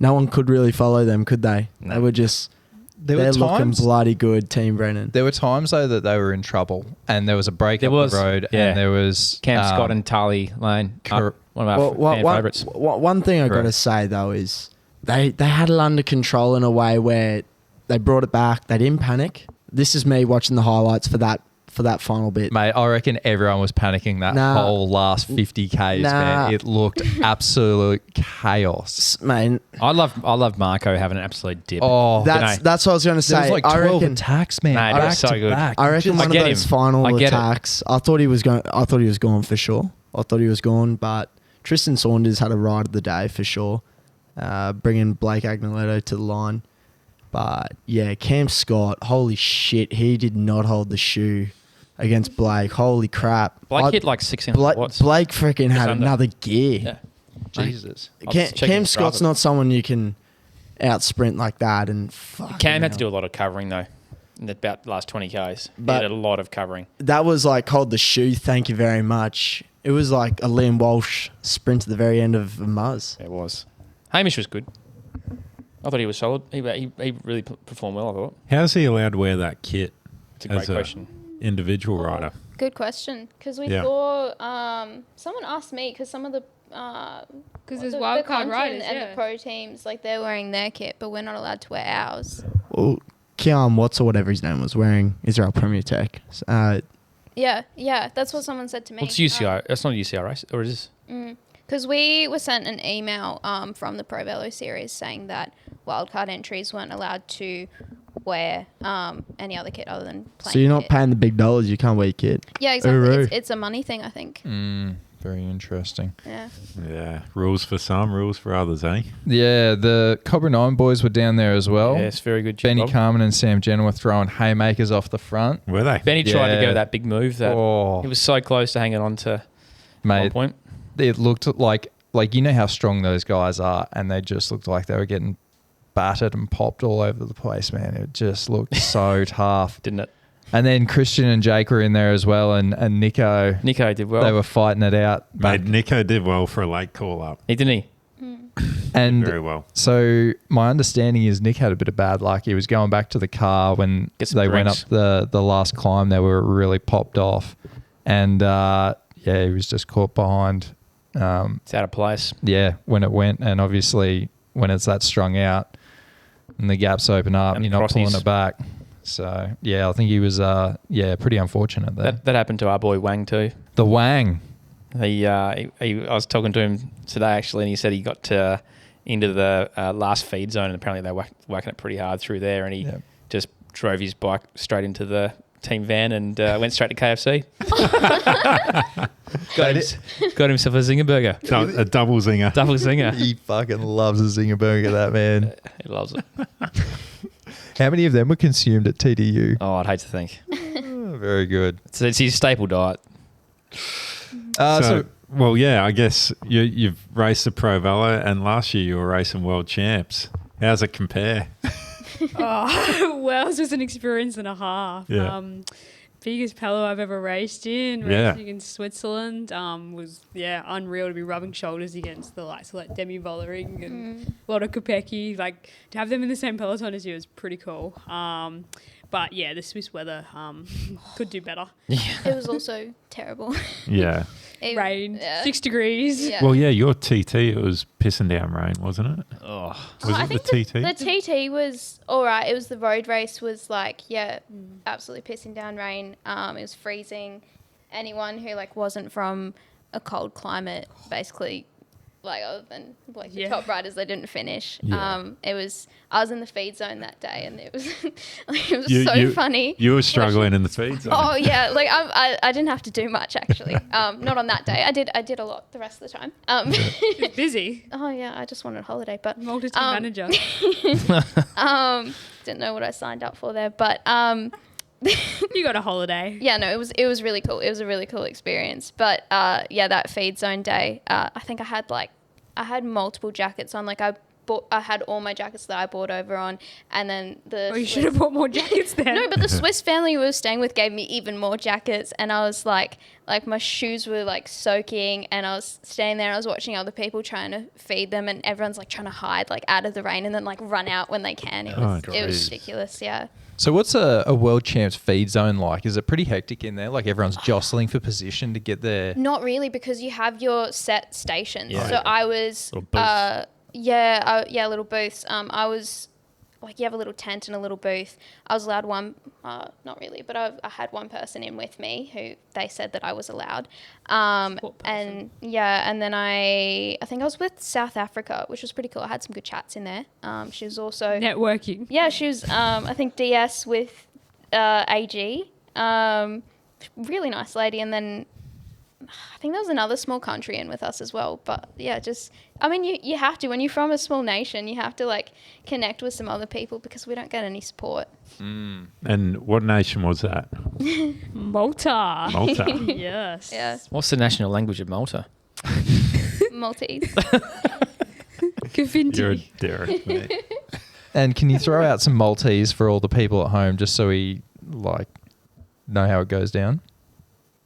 No one could really follow them, could they? No. They were just... They're looking bloody good, Team Brennan. There were times though that they were in trouble, and there was a break up the road, and there was Cam Scott and Tarly Lane. One of our fan favourites. One thing I got to say though is they had it under control in a way where they brought it back. They didn't panic. This is me watching the highlights for that final bit. Mate, I reckon everyone was panicking that whole last 50 Ks, man. It looked absolute chaos. Man, I love Marco having an absolute dip. Oh, that's what I was going to say. There was like 12 attacks, man. Mate, Back so to good. back. I reckon one of those final attacks. I thought he was gone for sure. But Tristan Saunders had a ride of the day for sure, bringing Blake Agnoletto to the line. But yeah, Cam Scott, holy shit, he did not hold the shoe against Blake. Holy crap. Blake hit like 600 watts. Blake freaking had another gear. Yeah. Jesus. Cam Scott's not someone you can out sprint like that. And Cam had to do a lot of covering though in about the last 20 Ks. He had a lot of covering. That was like, hold the shoe, thank you very much. It was like a Liam Walsh sprint to the very end of a Muzz. It was. Hamish was good. I thought he was solid. He really performed well, I thought. How's he allowed to wear that kit? It's a great question. Individual rider. Good question. Because we saw someone asked me because some of the because there's wildcard riders and the pro teams, like they're wearing their kit, but we're not allowed to wear ours. Well, Keon Watts or whatever his name was wearing Israel Premier Tech. Yeah, that's what someone said to me. Well, it's UCI. That's not a UCI race, or is this? Because we were sent an email from the Pro Velo series saying that wildcard entries weren't allowed to wear any other kit other than playing. So you're not kit. paying the big dollars, you can't wear your kit. Yeah, exactly. Ooh. It's a money thing, I think. Very interesting. Yeah. Rules for some, rules for others, eh? Yeah, the Cobra 9 boys were down there as well. Yeah, it's very good. Benny Bob. Carmen and Sam Jenner were throwing haymakers off the front. Were they? Benny tried to go that big move that he was so close to hanging on to one point. It looked like you know how strong those guys are, and they just looked like they were getting battered and popped all over the place, man. It just looked so tough. Didn't it? And then Christian and Jake were in there as well, and Nico. Nico did well. They were fighting it out. Mate, Nico did well for a late call-up. Didn't he? And very well. So my understanding is Nick had a bit of bad luck. He was going back to the car when they went up the last climb. They were really popped off. And, he was just caught behind. It's out of place. Yeah, when it went. And obviously when it's that strung out and the gaps open up, and you're not pulling it back. So, yeah, I think he was, pretty unfortunate there. That happened to our boy Wang too. The Wang. I was talking to him today actually, and he said he got into the last feed zone, and apparently they were whacking it pretty hard through there, and he just drove his bike straight into the team van and went straight to KFC. got himself a zinger burger. A double zinger. Double zinger. He fucking loves a zinger burger, that man. He loves it. How many of them were consumed at TDU? Oh, I'd hate to think. Very good. So it's his staple diet. I guess you've raced the Pro Velo, and last year you were racing world champs. How's it compare? Well, it's just an experience and a half. Yeah. Biggest Pelo I've ever raced in. Racing in Switzerland was unreal to be rubbing shoulders against the likes of like Demi Vollering and a lot of Kopecky. Like to have them in the same peloton as you was pretty cool. But yeah, the Swiss weather could do better. It was also terrible. Yeah. It rained 6 degrees. Yeah. Well, yeah, your TT, it was pissing down rain, wasn't it? Oh. Was I it think the TT? The TT was all right. It was the road race was like, absolutely pissing down rain. It was freezing. Anyone who like wasn't from a cold climate, basically, like other than like the top riders, they didn't finish. Yeah. I was in the feed zone that day, and it was so funny. You were struggling in the feed zone. Oh yeah, like I didn't have to do much actually. Not on that day. I did a lot the rest of the time. It's busy. Oh yeah, I just wanted a holiday, but Multi-team manager. Didn't know what I signed up for there, but You got a holiday. yeah, no, it was really cool. It was a really cool experience. But that feed zone day, I think I had multiple jackets on. Like I I had all my jackets that I brought over on, and then the Oh, you should have bought more jackets then. no, but the Swiss family we were staying with gave me even more jackets, and I was like my shoes were like soaking, and I was staying there and I was watching other people trying to feed them, and everyone's like trying to hide like out of the rain and then like run out when they can. It was ridiculous, yeah. So what's a world champs feed zone like? Is it pretty hectic in there? Like everyone's jostling for position to get there? Not really, because you have your set stations. Yeah. So I was, Little booth. little booths. I was like, you have a little tent and a little booth. I was allowed one, not really, but I had one person in with me who they said that I was allowed. And then I think I was with South Africa, which was pretty cool. I had some good chats in there. She was also Networking. yeah, she was I think DS with AG. Really nice lady, and then I think there was another small country in with us as well. But yeah, you have to, when you're from a small nation, you have to like connect with some other people because we don't get any support. And what nation was that? Malta. Malta. Yes. Yeah, What's the national language of Malta? Maltese. Kafinti. You're a Derek, mate. And can you throw out some Maltese for all the people at home just so we like know how it goes down?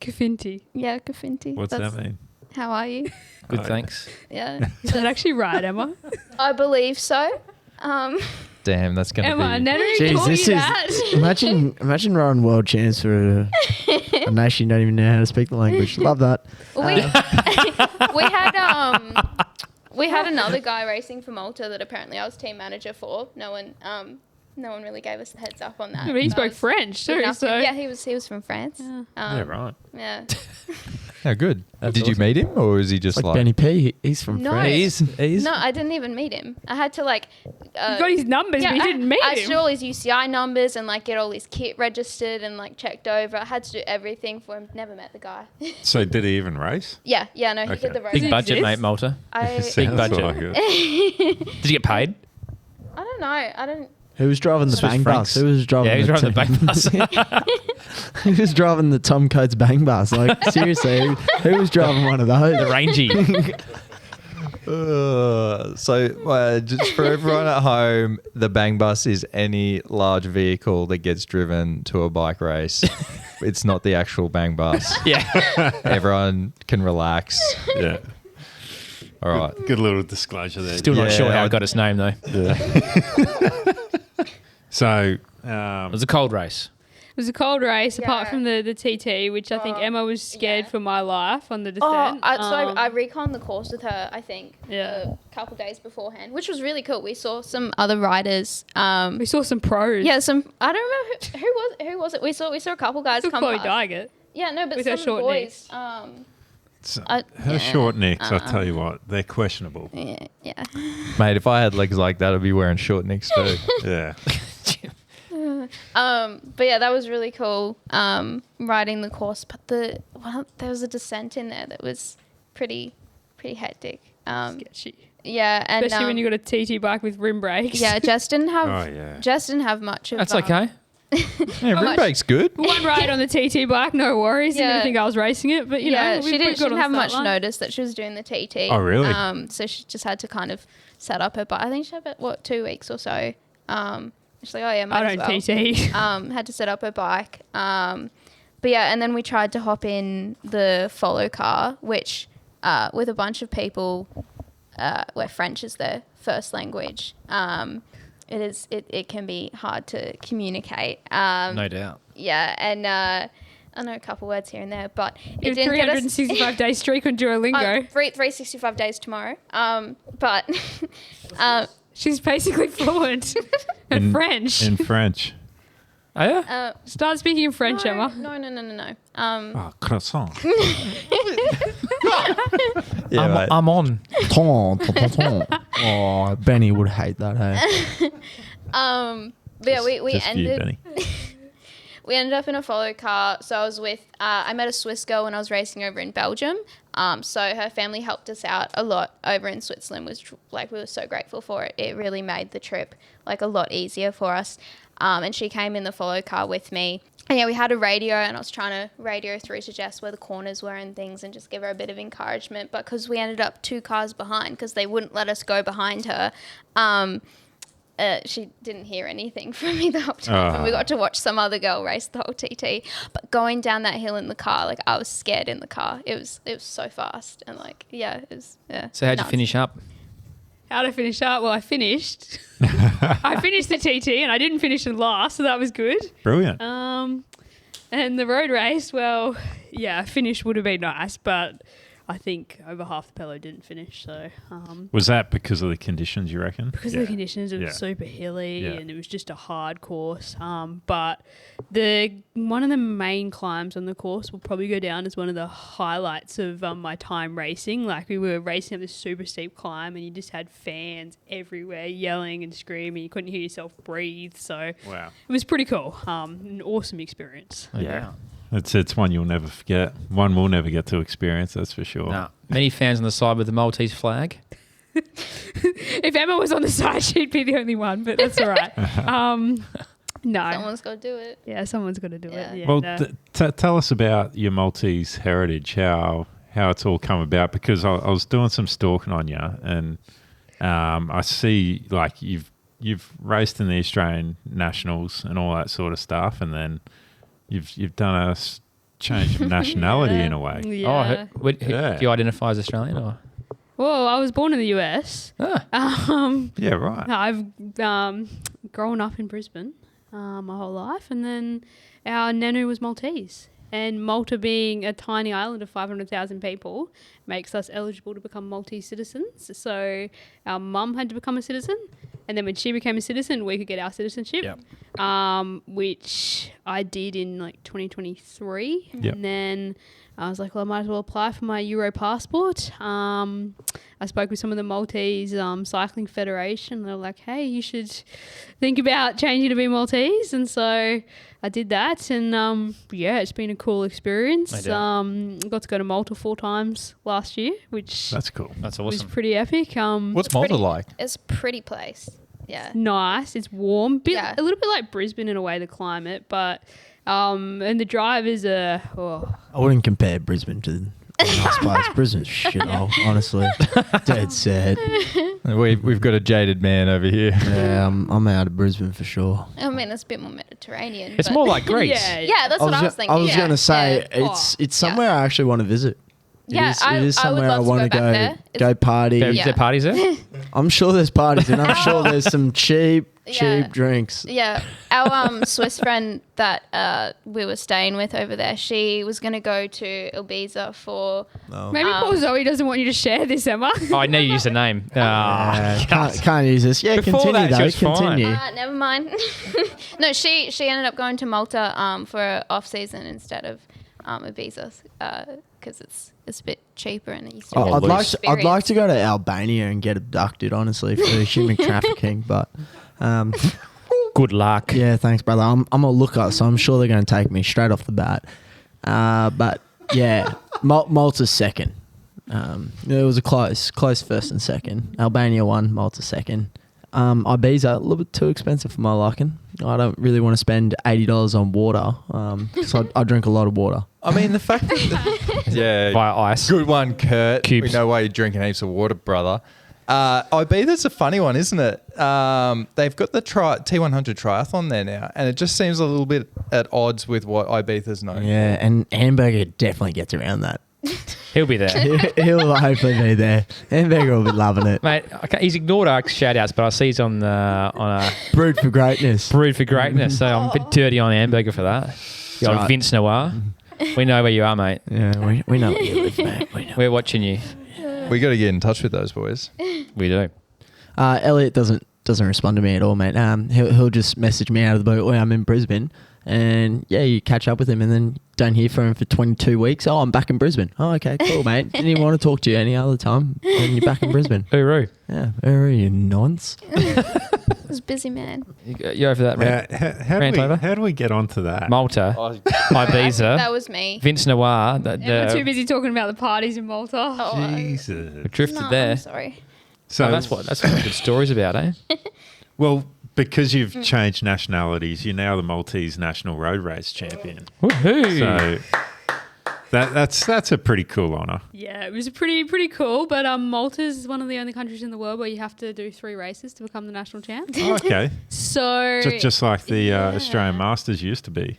Kafinti. Yeah, Kafinti. What's that mean? How are you? Good, Oh, thanks. Yeah, Is that actually right, Emma? I believe so. Damn, that's going to Emma, be... Nana Jeez, taught this you is that. imagine running world champs for a nation you don't even know how to speak the language. Love that. We had another guy racing for Malta that apparently I was team manager for. No one really gave us the heads up on that. But he That spoke was French good too, enough. so Yeah, he was from France. Yeah. Yeah, right. Yeah. Oh, good. That's Did you awesome. meet him or is he just Like like... Benny P. He's from No. France. He's No, I didn't even meet him. I had to like. you got his numbers, but you didn't meet I him. had all his UCI numbers and like get all his kit registered and like checked over. I had to do everything for him. Never met the guy. So did he even race? yeah, no, he Okay. did the road. Big it budget, exist? mate, Malta. I Sounds budget. like it. Did you get paid? don't know. I don't. Who was driving the Swiss bang francs. bus? Who was driving Yeah, he was driving the back bus. Who was driving the Tom Coates bang bus? Like, seriously, who was driving one of those? The rangy. Just for everyone at home, the bang bus is any large vehicle that gets driven to a bike race. It's not the actual bang bus. Yeah. Everyone can relax. Yeah. All right. Good little disclosure there. Still not Yeah, sure how I- I got its name though. So, It was a cold race. It was a cold race, apart Yeah. from the TT, which I think Emma was scared yeah. for my life on the Oh, descent. I reconned the course with her. I think Yeah. a couple days beforehand, which was really cool. We saw some other riders. We saw some pros. Yeah, some. I don't remember who was it. We saw a couple guys Saw come Chloe past. Dygert. Yeah, no, but with her some short boys. so I- her yeah. short necks, I'll tell you what, they're questionable. Yeah. Mate, if I had legs like that, I'd be wearing short nicks too. Yeah. But yeah, that was really cool. Riding the course, but there was a descent in there that was pretty hectic. Sketchy. Yeah, and Especially when you got a TT bike with rim brakes. yeah, Jess didn't have Oh, yeah. much of. That's okay. Yeah, rim brake's good. One ride on the TT bike, no worries. Yeah. Didn't think I was racing it, but you know, she we didn't got on have the much start line. notice that she was doing the TT. Oh, really? So she just had to kind of set up her bike. I think she had about 2 weeks or so. She's like, oh yeah, might I as don't well. TT. Had to set up her bike. But yeah, and then we tried to hop in the follow car, which with a bunch of people where French is their first language. It can be hard to communicate. No doubt. Yeah, and I know a couple words here and there, but Your it didn't get us 365-day streak on Duolingo. 365 days tomorrow. But She's basically fluent in French. In French. Oh yeah. Start speaking in French, Emma. No. Oh, croissant. Yeah, mate. I'm on. Ton, ton, ton, ton. Oh, Benny would hate that, hey? But yeah, we Just for you, ended. Benny. We ended up in a follow car. So I was with, I met a Swiss girl when I was racing over in Belgium. So her family helped us out a lot over in Switzerland. We were so grateful for it. It really made the trip like a lot easier for us. And she came in the follow car with me. And yeah, we had a radio, and I was trying to radio through to Jess where the corners were and things and just give her a bit of encouragement. But because we ended up 2 cars behind because they wouldn't let us go behind her, she didn't hear anything from me the whole time. And we got to watch some other girl race the whole TT. But going down that hill in the car, like I was scared in the car. It was so fast. And like, yeah, it was, yeah. So how'd you finish up? How'd I finish up? Well, I finished. I finished the TT and I didn't finish in last, so that was good. Brilliant. And the road race, well, yeah, finish would have been nice, but I think over half the pello didn't finish. So Was that because of the conditions, you reckon? because of the conditions, it was super hilly and it was just a hard course. But one of the main climbs on the course will probably go down as one of the highlights of my time racing. Like we were racing up this super steep climb and you just had fans everywhere yelling and screaming. You couldn't hear yourself breathe. So Wow. it was pretty cool. An awesome experience. Yeah. It's one you'll never forget. One we'll never get to experience, that's for sure. No. Many fans on the side with the Maltese flag. If Emma was on the side, she'd be the only one, but that's all right. No. Someone's got to do it. Yeah, someone's got to do it. Yeah, Well, no. tell us about your Maltese heritage, how it's all come about, because I was doing some stalking on you, and I see like you've raced in the Australian Nationals and all that sort of stuff, and then you've done a change of nationality in a way. Yeah. Do you identify as Australian or? Well, I was born in the US. Yeah, right. I've grown up in Brisbane my whole life, and then our nanu was Maltese. And Malta being a tiny island of 500,000 people makes us eligible to become Maltese citizens. So our mum had to become a citizen, and then when she became a citizen, we could get our citizenship, which I did in like 2023. Yep. And then I was like, well, I might as well apply for my Euro passport. I spoke with some of the Maltese Cycling Federation. They were like, hey, you should think about changing to be Maltese. And so I did that. And yeah, it's been a cool experience. Got to go to Malta 4 times last year, which That's cool. That's was awesome. pretty epic. What's Malta like? It's a pretty place. Yeah. Nice. It's warm. Yeah. A little bit like Brisbane in a way, the climate. But and the drive is I wouldn't compare Brisbane to a nice place. Brisbane's shithole, honestly. Dead sad. We've got a jaded man over here. Yeah, I'm out of Brisbane for sure. I mean, it's a bit more Mediterranean. It's but- more like Greece. Yeah, that's what I was thinking. I was yeah. going to say Yeah. it's somewhere I actually want to visit. Yeah, it is I would somewhere I love to want to go back there. go party. Is Yeah. there parties there? I'm sure there's parties, and I'm sure there's some cheap Yeah. drinks. Yeah, our Swiss friend that we were staying with over there, she was going to go to Ibiza for... maybe poor Zoe doesn't want you to share this, Emma. Oh, I know you used the name. Can't use this. Yeah, Before continue that, she though. was fine. Continue. never mind. No, she ended up going to Malta for off-season instead of Ibiza because it's a bit cheaper and you still I'd get like the I'd like to experience. go to Albania and get abducted, honestly, for human trafficking. But Good luck. yeah, thanks, brother. I'm a looker, so I'm sure they're going to take me straight off the bat. But yeah, Malta's second. It was a close first and second. Albania won, Malta second. Ibiza, a little bit too expensive for my liking. I don't really want to spend $80 on water because I drink a lot of water. I mean, the fact that... yeah. Via ice. Good one, Kurt. Cubes. We know why you're drinking heaps of water, brother. Ibiza's a funny one, isn't it? They've got the T100 triathlon there now, and it just seems a little bit at odds with what Ibiza's known. Yeah, and Hamburger definitely gets around that. He'll be there. He'll hopefully be there. Hamburger will be loving it. Mate, he's ignored our shout-outs, but I see he's on a Brewed for greatness. Brood for Greatness, so I'm a bit dirty on Hamburger for that. The old right. Vince Noir. We know where you are, mate. Yeah, we know where you live, mate. We know. We're watching you. We got to get in touch with those boys. We do. Elliot doesn't respond to me at all, mate. He'll just message me out of the blue. I'm in Brisbane, and yeah, you catch up with him, and then don't hear from him for 22 weeks. Oh, I'm back in Brisbane. Oh, okay, cool, mate. Didn't even want to talk to you any other time, and you're back in Brisbane. Hooroo. Yeah, where are you, nonce? I was busy, man. You over that, rant? How do we get onto that? Malta, That Ibiza, was me. Vince Noir. Emma too busy talking about the parties in Malta. Oh, Jesus. We drifted no, there. I'm sorry. So Oh, that's what the good story's about, eh? Well, because you've changed nationalities, you're now the Maltese national road race champion. Woohoo! So that's a pretty cool honour. Yeah, it was pretty cool. But Malta is one of the only countries in the world where you have to do 3 races to become the national champ. Oh, okay. So Just like the Australian Masters used to be.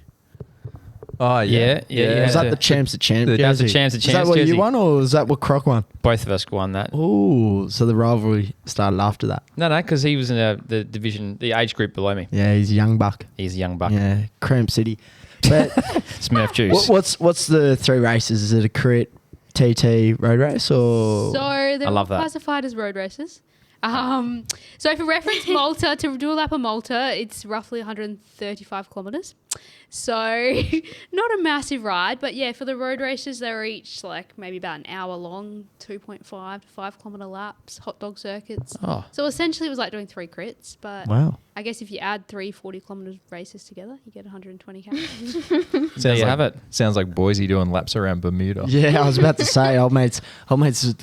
Oh, Yeah. Was that the champs of champs? That was the jersey? champs of Is that champs what jersey. you won, or was that what Croc won? Both of us won that. Ooh, so the rivalry started after that. No, because he was in the division, the age group below me. Yeah, he's a young buck. He's a young buck. Yeah, Cramp City. But Smurf juice. what's the 3 races? Is it a crit, TT, road race, or? So they're I all love that. classified as road races. So for reference, Malta, to do a lap of Malta, it's roughly 135 kilometres. So not a massive ride, but yeah, for the road races, they were each like maybe about an hour long, 2.5 to 5 kilometre laps, hot dog circuits. Oh. So essentially it was like doing 3 crits, but Wow. I guess if you add 3 40 kilometre races together, you get 120 k. There you have it. Sounds like Boise doing laps around Bermuda. Yeah, I was about to say, old mate's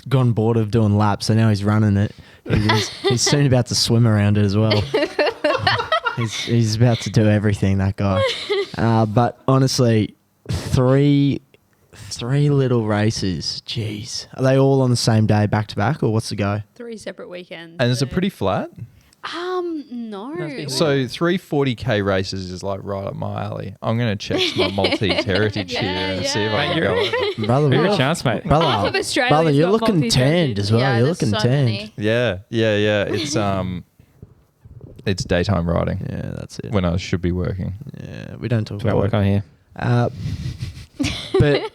gone bored of doing laps, so now he's running it. He's soon about to swim around it as well. He's about to do everything, that guy. But honestly, three little races. Jeez, are they all on the same day, back to back, or what's the go? 3 separate weekends. And is it so- pretty flat? No. So 3 40K races is like right up my alley. I'm going to check my Maltese heritage here and see if I can go with it. Brother, Give it a chance, mate. Half of brother, Australia's you're got looking Maltese tanned heritage. as well. Yeah, You're there's looking so tanned. many. Yeah. It's daytime riding Yeah, that's it. when I should be working. Yeah, we don't talk About about work on here. But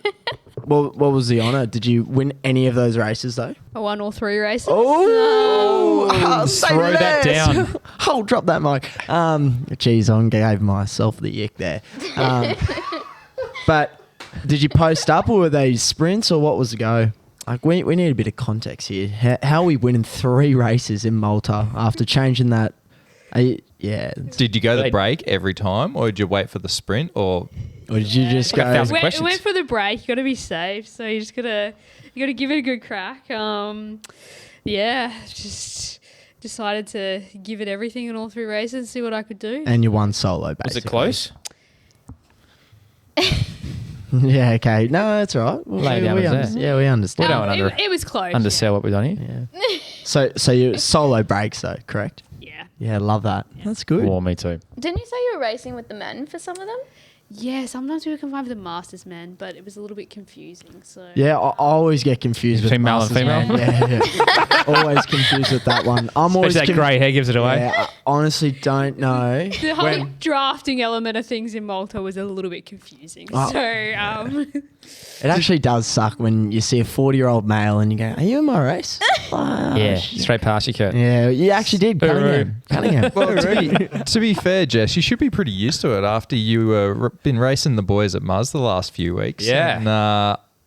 what was the honour? Did you win any of those races though? I won all 3 races. Oh, throw that down. Oh, drop that mic. Geez, I gave myself the ick there. But did you post up, or were they sprints, or what was the go? Like, we need a bit of context here. How are we winning 3 races in Malta after changing that? Yeah. Did you go the break every time, or did you wait for the sprint, or did you just go? Thousand Went questions. for the break. You got to be safe, so you gotta give it a good crack. Yeah, just decided to give it everything in all 3 races and see what I could do. And you won solo, Was basically. it close? Yeah, okay. No, that's all right. Lay down as that. Yeah, we understand. We don't it was close. undersell what we've done here. Yeah. So you solo breaks though, correct? Yeah. Yeah, love that. That's good. Well, me too. Didn't you say you were racing with the men for some of them? Yeah, sometimes we were confined with the Masters men, but it was a little bit confusing. So Yeah, I always get confused with Between male and Masters, female? man. Yeah. Always confused with that one. I'm always Especially that grey hair gives it away. Yeah, I honestly don't know. the whole drafting element of things in Malta was a little bit confusing. Oh. So It actually does suck when you see a 40-year-old male and you go, "Are you in my race?" Yeah, straight past you, Kurt. Yeah, you actually did. Cunningham. Well, to be fair, Jess, you should be pretty used to it after you been racing the boys at Muzz the last few weeks. Yeah. And,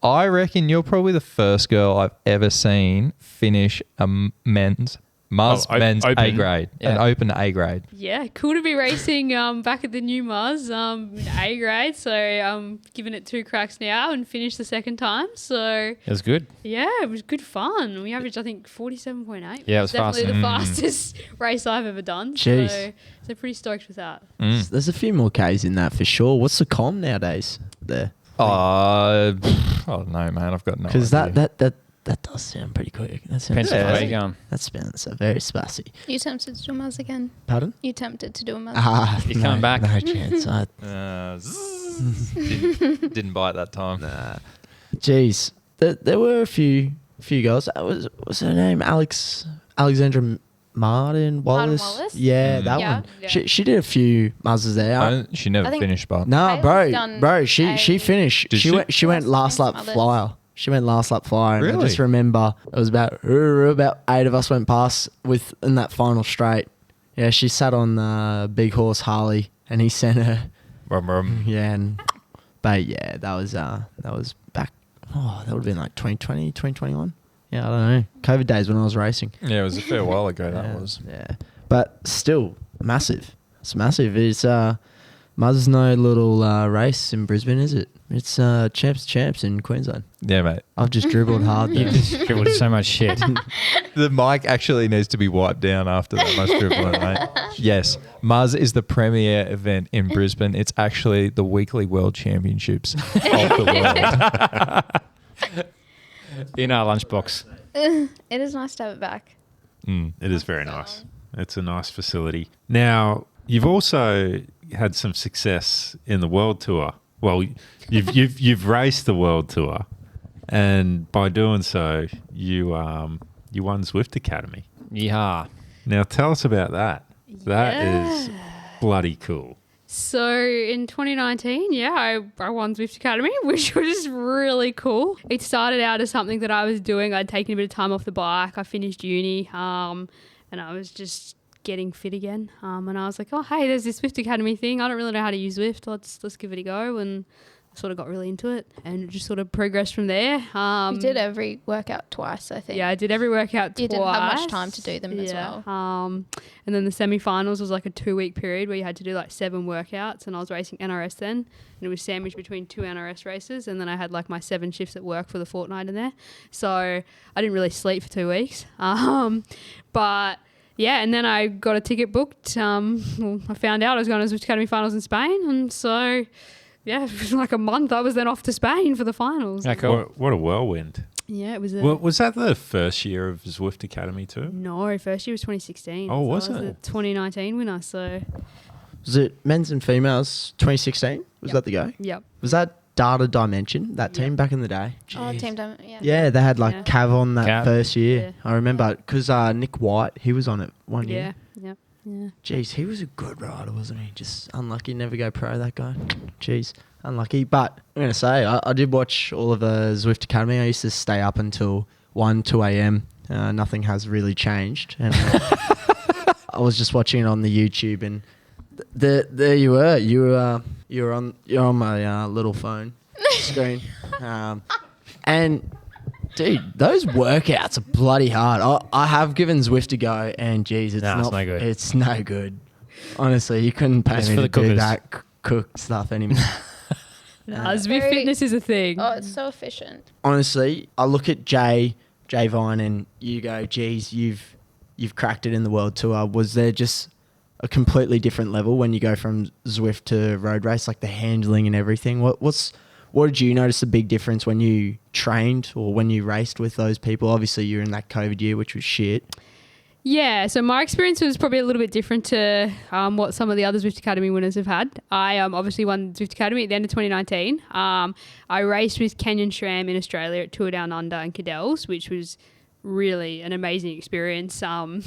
I reckon you're probably the first girl I've ever seen finish a men's men's open. A grade, an Yeah. open A grade. yeah, cool to be racing back at the new Mars in A grade. So I'm giving it 2 cracks now and finished the second time. So It was good. yeah, it was good fun. We averaged, I think, 47.8. Yeah, it was definitely fast. the fastest race I've ever done. Jeez. So pretty stoked with that. There's a few more Ks in that for sure. What's the com nowadays there? I don't know, man. I've got no idea. Because that does sound pretty quick. That sounds Depends on Yeah. where you're going. That sounds very spicy. You tempted to do a Muzz again. Pardon? You tempted to do a Muzz. He's coming back. No chance. Didn't bite that time. Jeez, there were a few girls. Was her name Alexandra Martin Wallace? Wallace? Yeah, that Yeah. one. Yeah. She did a few muzzes there. She never I think- finished, but No, Kayla's done bro. She finished. Did She she? went. She went Yes, last some lap others. flyer. She went last lap flyer. And I Really? just remember it was about 8 of us went past in that final straight. Yeah, she sat on Big Horse Harley, and he sent her. Yeah, but yeah, that was back. Oh, that would have been like 2020, 2021. Yeah, I don't know. COVID days when I was racing. yeah, it was a fair while ago. That Yeah, was. Yeah, but still massive. It's massive. It's Muzz no little race in Brisbane, is it? It's champs in Queensland. Yeah, mate. I've just dribbled hard You there. just dribbled so much shit. The mic actually needs to be wiped down after that much dribbling, mate. Yes, Muzz is the premier event in Brisbane. It's actually the weekly World Championships of the world. In our lunchbox. It is nice to have it back. It is very nice. It's a nice facility. Now, you've also had some success in the World Tour. Well, you've raced the World Tour, and by doing so, you won Zwift Academy. Yeah. Now, tell us about that. That is bloody cool. So in 2019, I won Zwift Academy, which was really cool. It started out as something that I was doing. I'd taken a bit of time off the bike. I finished uni, and I was just getting fit again. And I was like, oh, hey, there's this Zwift Academy thing. I don't really know how to use Zwift. Let's give it a go. And I sort of got really into it, and it just sort of progressed from there. You did every workout twice, I think. Yeah, I did every workout twice. You didn't have much time to do them as well. And then the semi-finals was like a 2-week period where you had to do like 7 workouts, and I was racing NRS then, and it was sandwiched between 2 NRS races, and then I had like my 7 shifts at work for the fortnight in there. So I didn't really sleep for 2 weeks. But yeah, and then I got a ticket booked. I found out I was going to Zwift Academy finals in Spain, and so yeah, for like a month I was then off to Spain for the finals. Yeah, cool. What a whirlwind. Yeah, it was. Was that the first year of Zwift Academy too? No, first year was 2016. Oh, was I was it? the 2019 winner, so Was it men's and females 2016? Was that the go? yep. Was that Data Dimension, that team back in the day? Oh, Jeez. Team Diamond, yeah. Yeah, they had like Yeah. Cav on that Cav. first year. Yeah. I remember because Nick White, he was on it one Yeah, year. yep, yeah. Jeez, he was a good rider, wasn't he? Just unlucky, never go pro, that guy. Jeez, unlucky. But I'm going to say, I did watch all of the Zwift Academy. I used to stay up until 1, 2 a.m. Nothing has really changed. And I was just watching it on the YouTube, and there you were. You're on my little phone screen. And dude, those workouts are bloody hard. I have given Zwift a go, and geez, it's no good. It's no good. Honestly, you couldn't pay It's me for to the do cookers. that cook stuff anymore. Zwift Very- fitness is a thing. Oh, it's so efficient. Honestly, I look at Jay Vine, and you go, geez, you've cracked it in the World Tour. Was there just a completely different level when you go from Zwift to road race, like the handling and everything? What did you notice the big difference when you trained or when you raced with those people? Obviously, you're in that COVID year, which was shit. Yeah, so my experience was probably a little bit different to what some of the other Zwift Academy winners have had. I obviously won Zwift Academy at the end of 2019. I raced with Canyon SRAM in Australia at Tour Down Under and Cadell's, which was really an amazing experience. And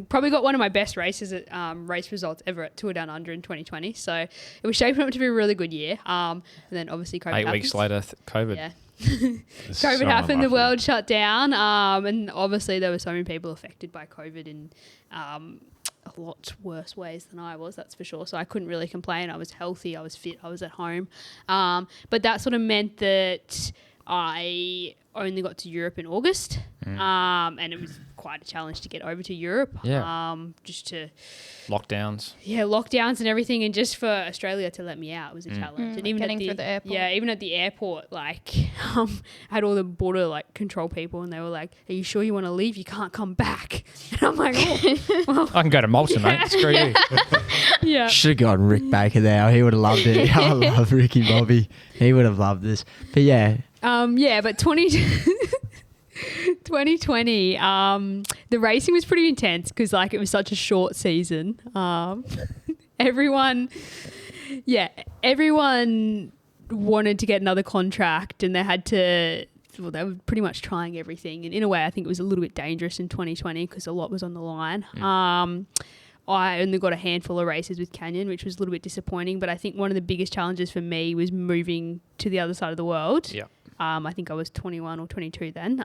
probably got one of my best races at race results ever at Tour Down Under in 2020. So it was shaping up to be a really good year. And then obviously COVID 8 happened. weeks later, COVID. Yeah. It's COVID so happened, the unlucky. world shut down, and obviously there were so many people affected by COVID in a lot worse ways than I was, that's for sure. So I couldn't really complain. I was healthy, I was fit, I was at home. But that sort of meant that I only got to Europe in August, and it was quite a challenge to get over to Europe. Yeah. Just to Lockdowns. lockdowns and everything, and just for Australia to let me out was a challenge. And even getting at through the airport. Yeah, even at the airport, like I had all the border like control people, and they were like, "Are you sure you want to leave? You can't come back." And I'm like, "Oh, well, I can go to Malta, mate. Screw you. yeah." Should have gotten Rick Baker there. He would have loved it. I love Ricky Bobby. He would have loved this. But yeah, But 2020, the racing was pretty intense because like it was such a short season. Everyone wanted to get another contract, and they had to. Well, they were pretty much trying everything, and in a way, I think it was a little bit dangerous in 2020 because a lot was on the line. I only got a handful of races with Canyon, which was a little bit disappointing. But I think one of the biggest challenges for me was moving to the other side of the world. Yeah. I think I was 21 or 22 then.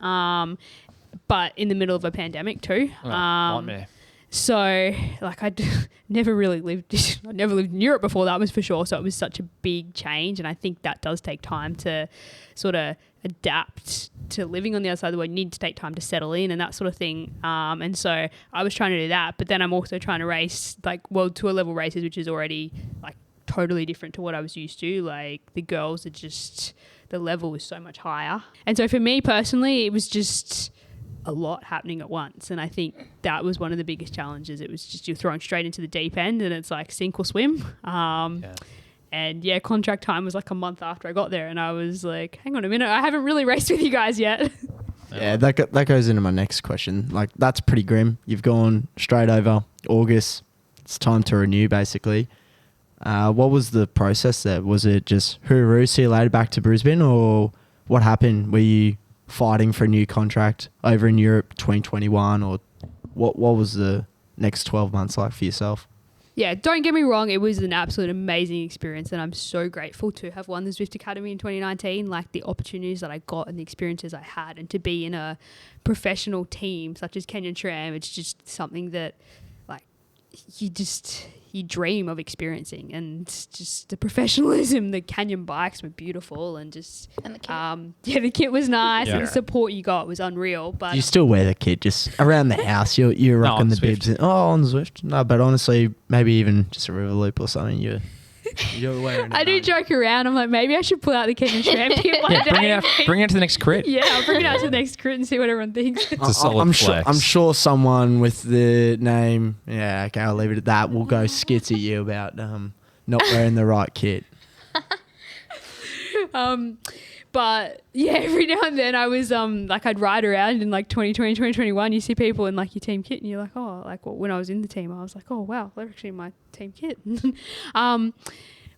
But in the middle of a pandemic too. Nightmare. So like I never lived in Europe before, that was for sure. So it was such a big change, and I think that does take time to sort of adapt to living on the other side of the world. You need to take time to settle in and that sort of thing. And so I was trying to do that, but then I'm also trying to race like World Tour level races, which is already like totally different to what I was used to. Like the girls are just, the level is so much higher. And so for me personally, it was just a lot happening at once. And I think that was one of the biggest challenges. It was just you're thrown straight into the deep end and it's like sink or swim. And yeah, contract time was like a month after I got there. And I was like, hang on a minute, I haven't really raced with you guys yet. Yeah, that goes into my next question. Like, that's pretty grim. You've gone straight over August. It's time to renew, basically. What was the process there? Was it just hooroo, see you later, back to Brisbane? Or what happened? Were you fighting for a new contract over in Europe 2021? Or what was the next 12 months like for yourself? Yeah, don't get me wrong, it was an absolute amazing experience and I'm so grateful to have won the Zwift Academy in 2019. Like the opportunities that I got and the experiences I had, and to be in a professional team such as Canyon SRAM, it's just something that like you dream of experiencing. And just the professionalism, the Canyon bikes were beautiful, and just And the kit. the kit was nice, Yeah. and the support you got was unreal. But You still wear the kit just around the house. You're rocking on the Zwift. bibs. On Zwift. No, but honestly, maybe even just a river loop or something. You're wearing it. I do joke around. I'm like, maybe I should pull out the Canyon SRAM kit one Yeah, day. bring it out to the next crit. Yeah, I'll bring it out to the next crit and see what everyone thinks. It's a solid I'm flex. sure someone with the name, yeah, okay, I'll leave it at that, will go skits at you about not wearing the right kit. But yeah, every now and then I was like, I'd ride around in like 2020, 2021. You see people in like your team kit, and you're like, oh, like when I was in the team, I was like, oh wow, they're actually in my team kit.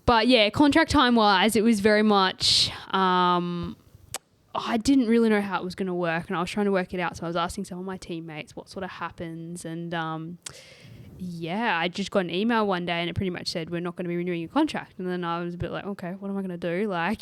But yeah, contract time wise, it was very much. I didn't really know how it was going to work, and I was trying to work it out. So I was asking some of my teammates what sort of happens, and yeah, I just got an email one day and it pretty much said, we're not going to be renewing your contract. And then I was a bit like, okay, what am I going to do? Like,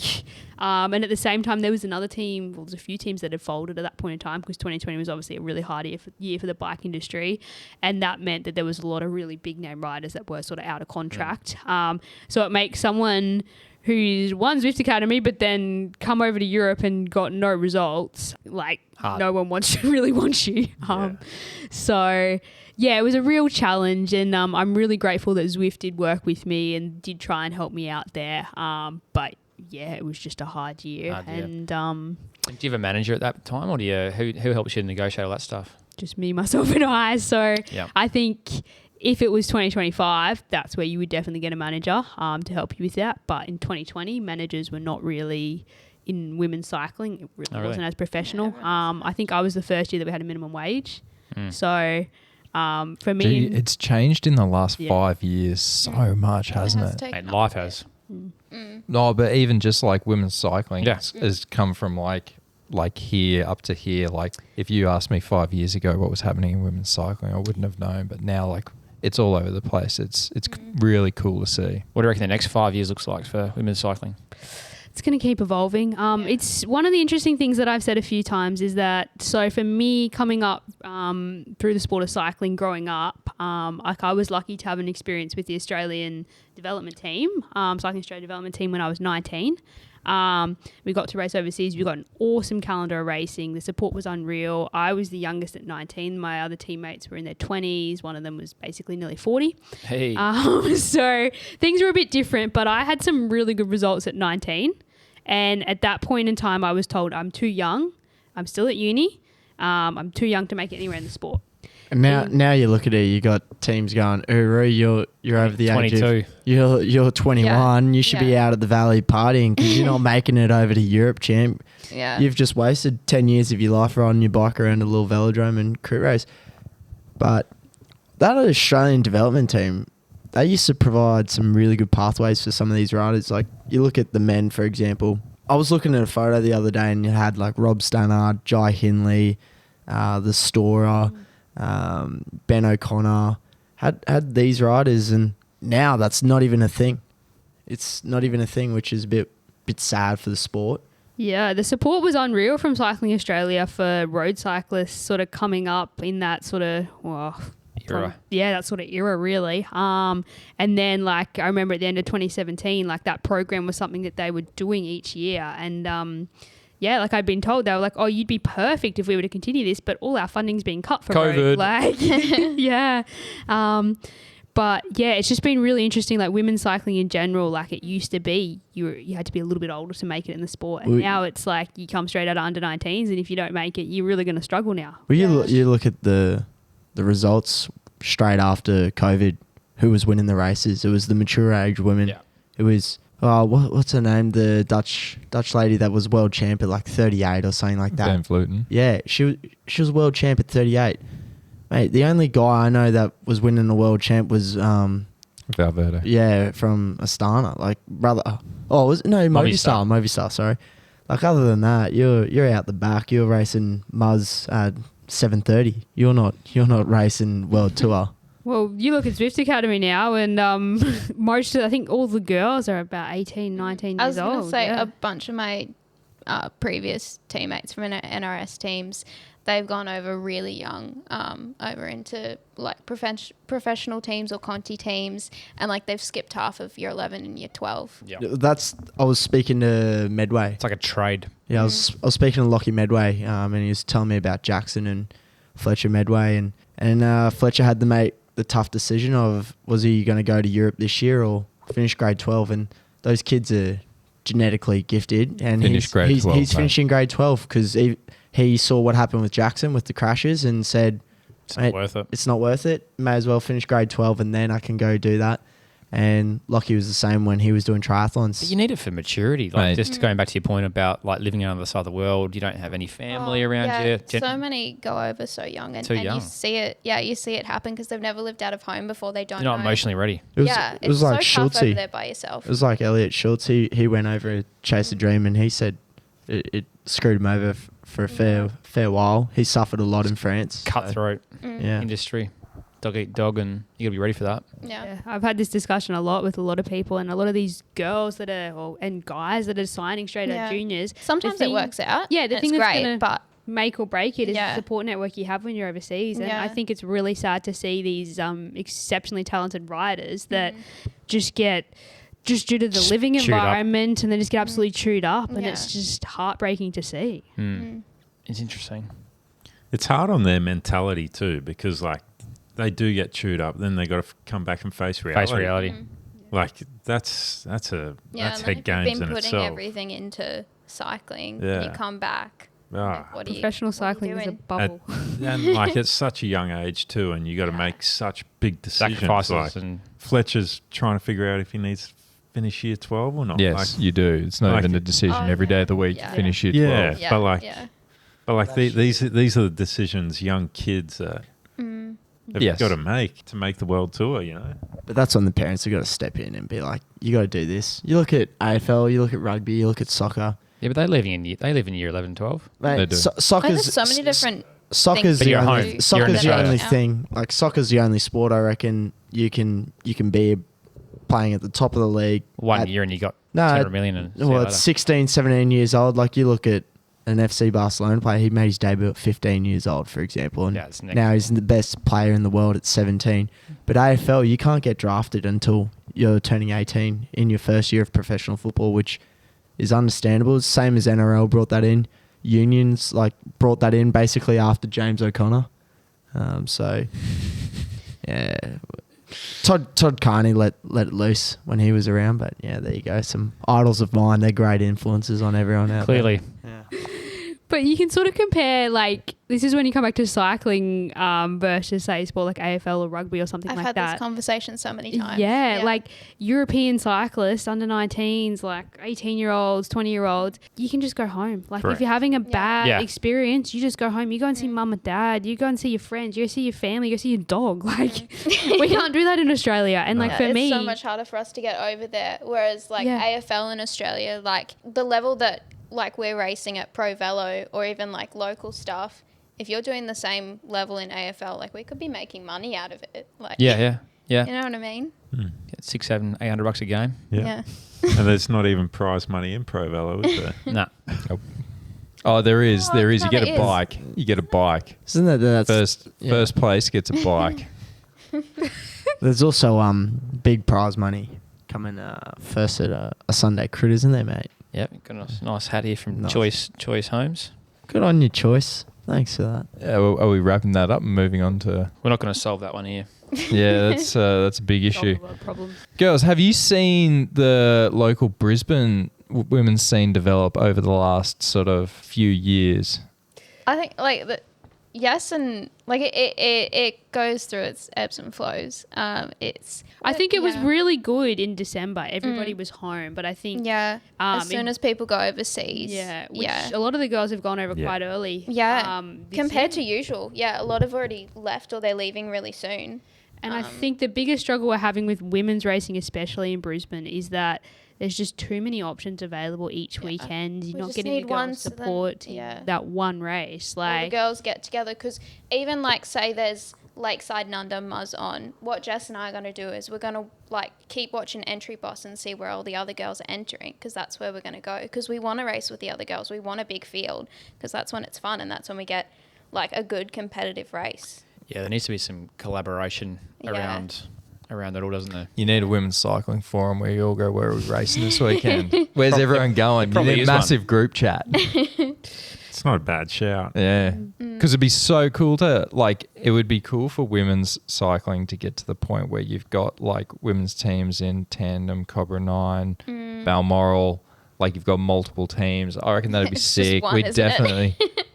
and at the same time, there was another team, well, there's a few teams that had folded at that point in time, because 2020 was obviously a really hard year for the bike industry. And that meant that there was a lot of really big name riders that were sort of out of contract. So it makes someone who's won Zwift Academy but then come over to Europe and got no results, like Hard. no one really wants you. So yeah, it was a real challenge, and I'm really grateful that Zwift did work with me and did try and help me out there. But yeah, it was just a hard year. And Do you have a manager at that time, or who helps you negotiate all that stuff? just me, myself and I. So Yeah. I think if it was 2025, that's where you would definitely get a manager to help you with that. But in 2020, managers were not really in women's cycling. It really wasn't as professional. I think I was the first year that we had a minimum wage. So for me... Gee, it's changed in the last Yeah. 5 years so much, hasn't it? Mate, life has. No, but even just like women's cycling Yeah. has come from like here up to here. Like if you asked me 5 years ago what was happening in women's cycling, I wouldn't have known. But now like it's all over the place. It's really cool to see. What do you reckon the next 5 years looks like for women's cycling? It's going to keep evolving. It's one of the interesting things that I've said a few times is that, so for me coming up through the sport of cycling, growing up, like I was lucky to have an experience with the Australian development team, Cycling Australia development team when I was 19. We got to race overseas. We got an awesome calendar of racing. The support was unreal. I was the youngest at 19. My other teammates were in their 20s. One of them was basically nearly 40. Hey. So things were a bit different, but I had some really good results at 19. And at that point in time, I was told I'm too young. I'm still at uni. I'm too young to make it anywhere in the sport. And now you look at it, you got teams going, Uru, you're over the age 22. of, you're 21, you should be out at the Valley partying because you're not making it over to Europe, champ. Yeah. You've just wasted 10 years of your life riding your bike around a little velodrome and crit race. But that Australian development team, they used to provide some really good pathways for some of these riders. Like you look at the men, for example. I was looking at a photo the other day and you had like Rob Stannard, Jai Hindley, the Storer, Ben O'Connor, had these riders, and now that's not even a thing. It's not even a thing, which is a bit sad for the sport. Yeah, the support was unreal from Cycling Australia for road cyclists sort of coming up in that sort of, Era. that sort of era really. And then like I remember at the end of 2017, like that program was something that they were doing each year. And like I'd been told, they were like, oh, you'd be perfect if we were to continue this, but all our funding's being cut for COVID. road. Like, yeah. But yeah, it's just been really interesting. Like women's cycling in general, like it used to be, you had to be a little bit older to make it in the sport, and now it's like you come straight out of under 19s, and if you don't make it, you're really going to struggle now. Well, you look at the results straight after COVID. Who was winning the races? It was the mature age women. Yeah. It was what's her name? The Dutch lady that was world champ at like 38 or something like that. Van Vleuten. Yeah, she was world champ at 38. Mate, the only guy I know that was winning the world champ was Valverde. yeah, from Astana, like brother. Movistar. Sorry. Like other than that, you're out the back. You're racing Muzz at 7:30. You're not racing World Tour. Well, you look at Zwift Academy now, and I think all the girls are about 18, 19 I years was old. going to say yeah. a bunch of my previous teammates from NRS teams, they've gone over really young, over into like professional teams or Conti teams, and like they've skipped half of year 11 and year 12. Yeah. I was speaking to Medway. It's like a trade. Yeah, I was speaking to Lockie Medway, and he was telling me about Jackson and Fletcher Medway, and Fletcher had to make the tough decision of was he going to go to Europe this year or finish grade 12, and those kids are genetically gifted, and he's finishing grade 12 because he saw what happened with Jackson with the crashes and said It's not worth it. It's not worth it. May as well finish grade 12 and then I can go do that. And Lockie was the same when he was doing triathlons. But you need it for maturity. Like just going back to your point about like living on the other side of the world, you don't have any family around you. So many go over so young, and you see it. Yeah, you see it happen because they've never lived out of home before. They don't. You're not emotionally ready. It It's was like so tough Schultze. over there by yourself. It was like Elliot Schultz. He went over to chase a dream, and he said it screwed him over for a fair while. He suffered a lot in France. Cutthroat Yeah. industry. Dog eat dog, and you got to be ready for that. Yeah. I've had this discussion a lot with a lot of people, and a lot of these girls and guys that are signing straight out juniors. Sometimes it works out. Yeah, the and thing it's that's great, gonna but make or break it is the support network you have when you're overseas. And I think it's really sad to see these exceptionally talented riders that just due to the living environment, and they just get absolutely chewed up, and it's just heartbreaking to see. It's interesting. It's hard on their mentality too, because like they do get chewed up, then they got to come back and face reality. Like that's head games you've been in putting itself. everything into cycling. Yeah. And you come back. Like, what Professional cycling is a bubble. And like at such a young age too, and you got to make such big decisions. Sacrifices Like and Fletcher's trying to figure out if he needs to finish year 12 or not. Yes, Like, you do. It's not even a decision every day of the week. Finish year 12. But like these are the decisions young kids have got to make the world tour, you know. But that's when the parents have got to step in and be like, you got to do this. You look at AFL, you look at rugby, you look at soccer. Yeah, but they live in year 11, 12. Mate, They do. Soccer's There's so many different soccer's things the you're only, home. soccer's You're the in only Australia. thing. Like soccer's the only sport I reckon you can be playing at the top of the league. 1 at- year and you got No, 200 million. And see you Well, later. it's 16, 17 years old. Like you look at an FC Barcelona player, he made his debut at 15 years old, for example. And it's next. now he's the best player in the world at 17. But AFL, you can't get drafted until you're turning 18 in your first year of professional football, which is understandable. It's the same as NRL brought that in. Unions brought that in basically after James O'Connor. So, yeah. Todd Carney let it loose when he was around, but yeah, there you go. Some idols of mine. They're great influences on everyone out Clearly. there. But you can sort of compare, like, this is when you come back to cycling versus, say, sport like AFL or rugby or something I've like had that. this conversation so many times. Yeah, like European cyclists, under 19s, like 18-year-olds, 20-year-olds, you can just go home. Like, Correct. if you're having a bad Yeah. experience, you just go home. You go and see mum and dad. You go and see your friends. You go see your family. You go see your dog. Like, we can't do that in Australia. And, like, for it's me... so much harder for us to get over there. Whereas, like, AFL in Australia, like, the level that, like, we're racing at Pro Velo or even, like, local stuff, if you're doing the same level in AFL, like, we could be making money out of it. Like, Yeah. You know what I mean? Get $600, $700, $800 a game. Yeah. And there's not even prize money in Pro Velo, is there? Nah. Oh, there is. There is. You no, get there a is. bike. You get a bike. Isn't that's First place gets a bike. There's also big prize money coming first at a Sunday crit, isn't there, mate? Yep, got a nice hat here from Nice. Choice Homes. Good on your choice. Thanks for that. Are we wrapping that up and moving on to? We're not going to solve that one here. Yeah, that's a big issue. Solve a lot of problems. Girls, have you seen the local Brisbane women's scene develop over the last sort of few years? I think yes, and like it goes through its ebbs and flows. I think it was really good in December. Everybody was home, but I think as soon as people go overseas, a lot of the girls have gone over quite early. Compared to usual. Yeah, a lot have already left or they're leaving really soon. And I think the biggest struggle we're having with women's racing, especially in Brisbane, is that there's just too many options available each weekend. You're not getting the girls support in that one race. Like, all the girls get together because even like say there's Lakeside and Under Muzz on, what Jess and I are going to do is we're going to like keep watching Entry Boss and see where all the other girls are entering, because that's where we're going to go, because we want to race with the other girls. We want a big field because that's when it's fun and that's when we get like a good competitive race. Yeah, there needs to be some collaboration around it all, doesn't there? You need a women's cycling forum where you all go, where are we racing this weekend? Where's everyone going? You need a massive group chat. It's not a bad shout. Yeah. Because it'd be so cool it would be cool for women's cycling to get to the point where you've got like women's teams in Tandem, Cobra 9, Balmoral, like you've got multiple teams. I reckon that'd be sick. We'd definitely...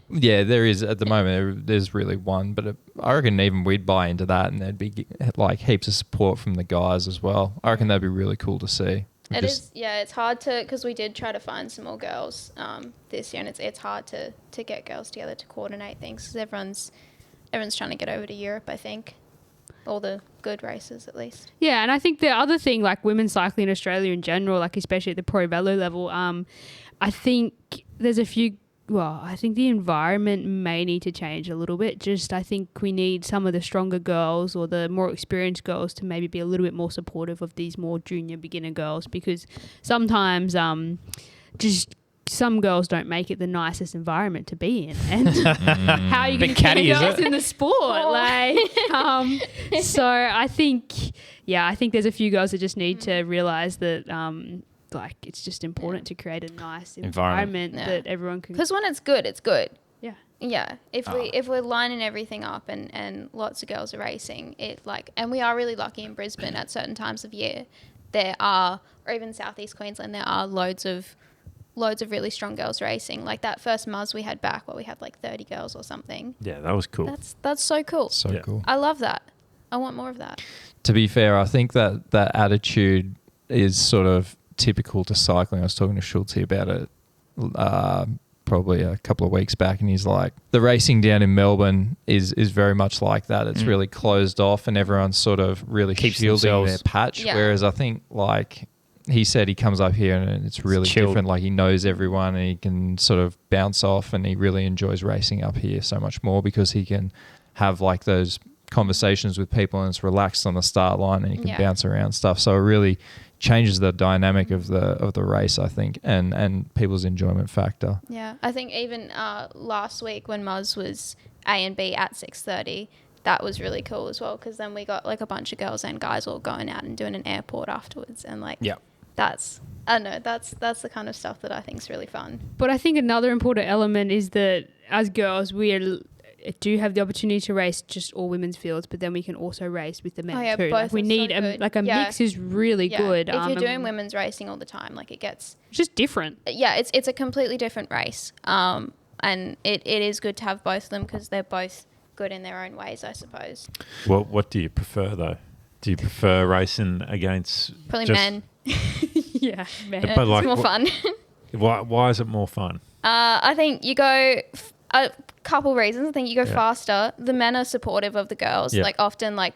Yeah, there is at the moment. There's really one, but I reckon even we'd buy into that, and there'd be like heaps of support from the guys as well. I reckon that'd be really cool to see. It's hard to, because we did try to find some more girls this year, and it's hard to get girls together to coordinate things because everyone's trying to get over to Europe, I think. All the good races, at least. Yeah, and I think the other thing, like women's cycling in Australia in general, like especially at the Pro Velo level, I think there's a few. Well, I think the environment may need to change a little bit. I think we need some of the stronger girls or the more experienced girls to maybe be a little bit more supportive of these more junior beginner girls, because sometimes just some girls don't make it the nicest environment to be in. And how are you going to get girls in the sport? So I think there's a few girls that just need to realise that like it's just important to create a nice environment that everyone can. Because when it's good, it's good. Yeah. Yeah. If we're lining everything up and lots of girls are racing, and we are really lucky in Brisbane at certain times of year, there are, or even Southeast Queensland, there are loads of really strong girls racing. Like that first Muzz we had back, we had like 30 girls or something. Yeah, that was cool. That's so cool. Cool. I love that. I want more of that. To be fair, I think that attitude is sort of typical to cycling. I was talking to Schultz about it probably a couple of weeks back, and he's like, the racing down in Melbourne is very much like that. It's really closed off and everyone's sort of really shielding their patch. Yeah. Whereas I think, like he said, he comes up here and it's really different. Like he knows everyone and he can sort of bounce off, and he really enjoys racing up here so much more because he can have like those conversations with people and it's relaxed on the start line and you can bounce around stuff. So it really changes the dynamic of the race, I think, and people's enjoyment factor. Yeah, I think even last week when Muzz was A and B at 6:30, that was really cool as well, because then we got like a bunch of girls and guys all going out and doing an airport afterwards, and like that's the kind of stuff that I think is really fun. But I think another important element is that as girls we do have the opportunity to race just all women's fields, but then we can also race with the men too. Both we need a mix is really good. If you're doing women's racing all the time, like it gets just different. Yeah, it's a completely different race. And it is good to have both of them because they're both good in their own ways, I suppose. Well, what do you prefer though? Do you prefer racing against probably men? Yeah, men. But like, it's more fun. Why is it more fun? I think you go. Couple reasons. I think you go faster. The men are supportive of the girls. Like often, like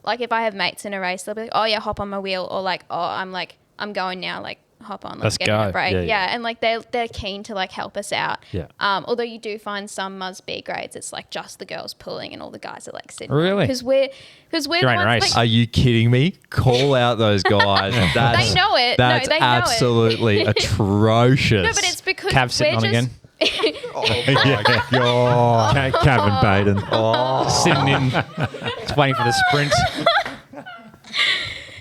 if I have mates in a race, they'll be like, "Oh yeah, hop on my wheel," or like, "Oh, I'm going now." Like, hop on, let's get in a break. Yeah, and like they're keen to like help us out. Yeah. Although you do find some Muzz B grades, it's like just the girls pulling and all the guys are like sitting. Really? Because we're the ones. Like, are you kidding me? Call out those guys. They know it. That's they know absolutely atrocious. No, but it's because Cav sitting on again. Kevin Baden. Sitting in, just waiting for the sprint.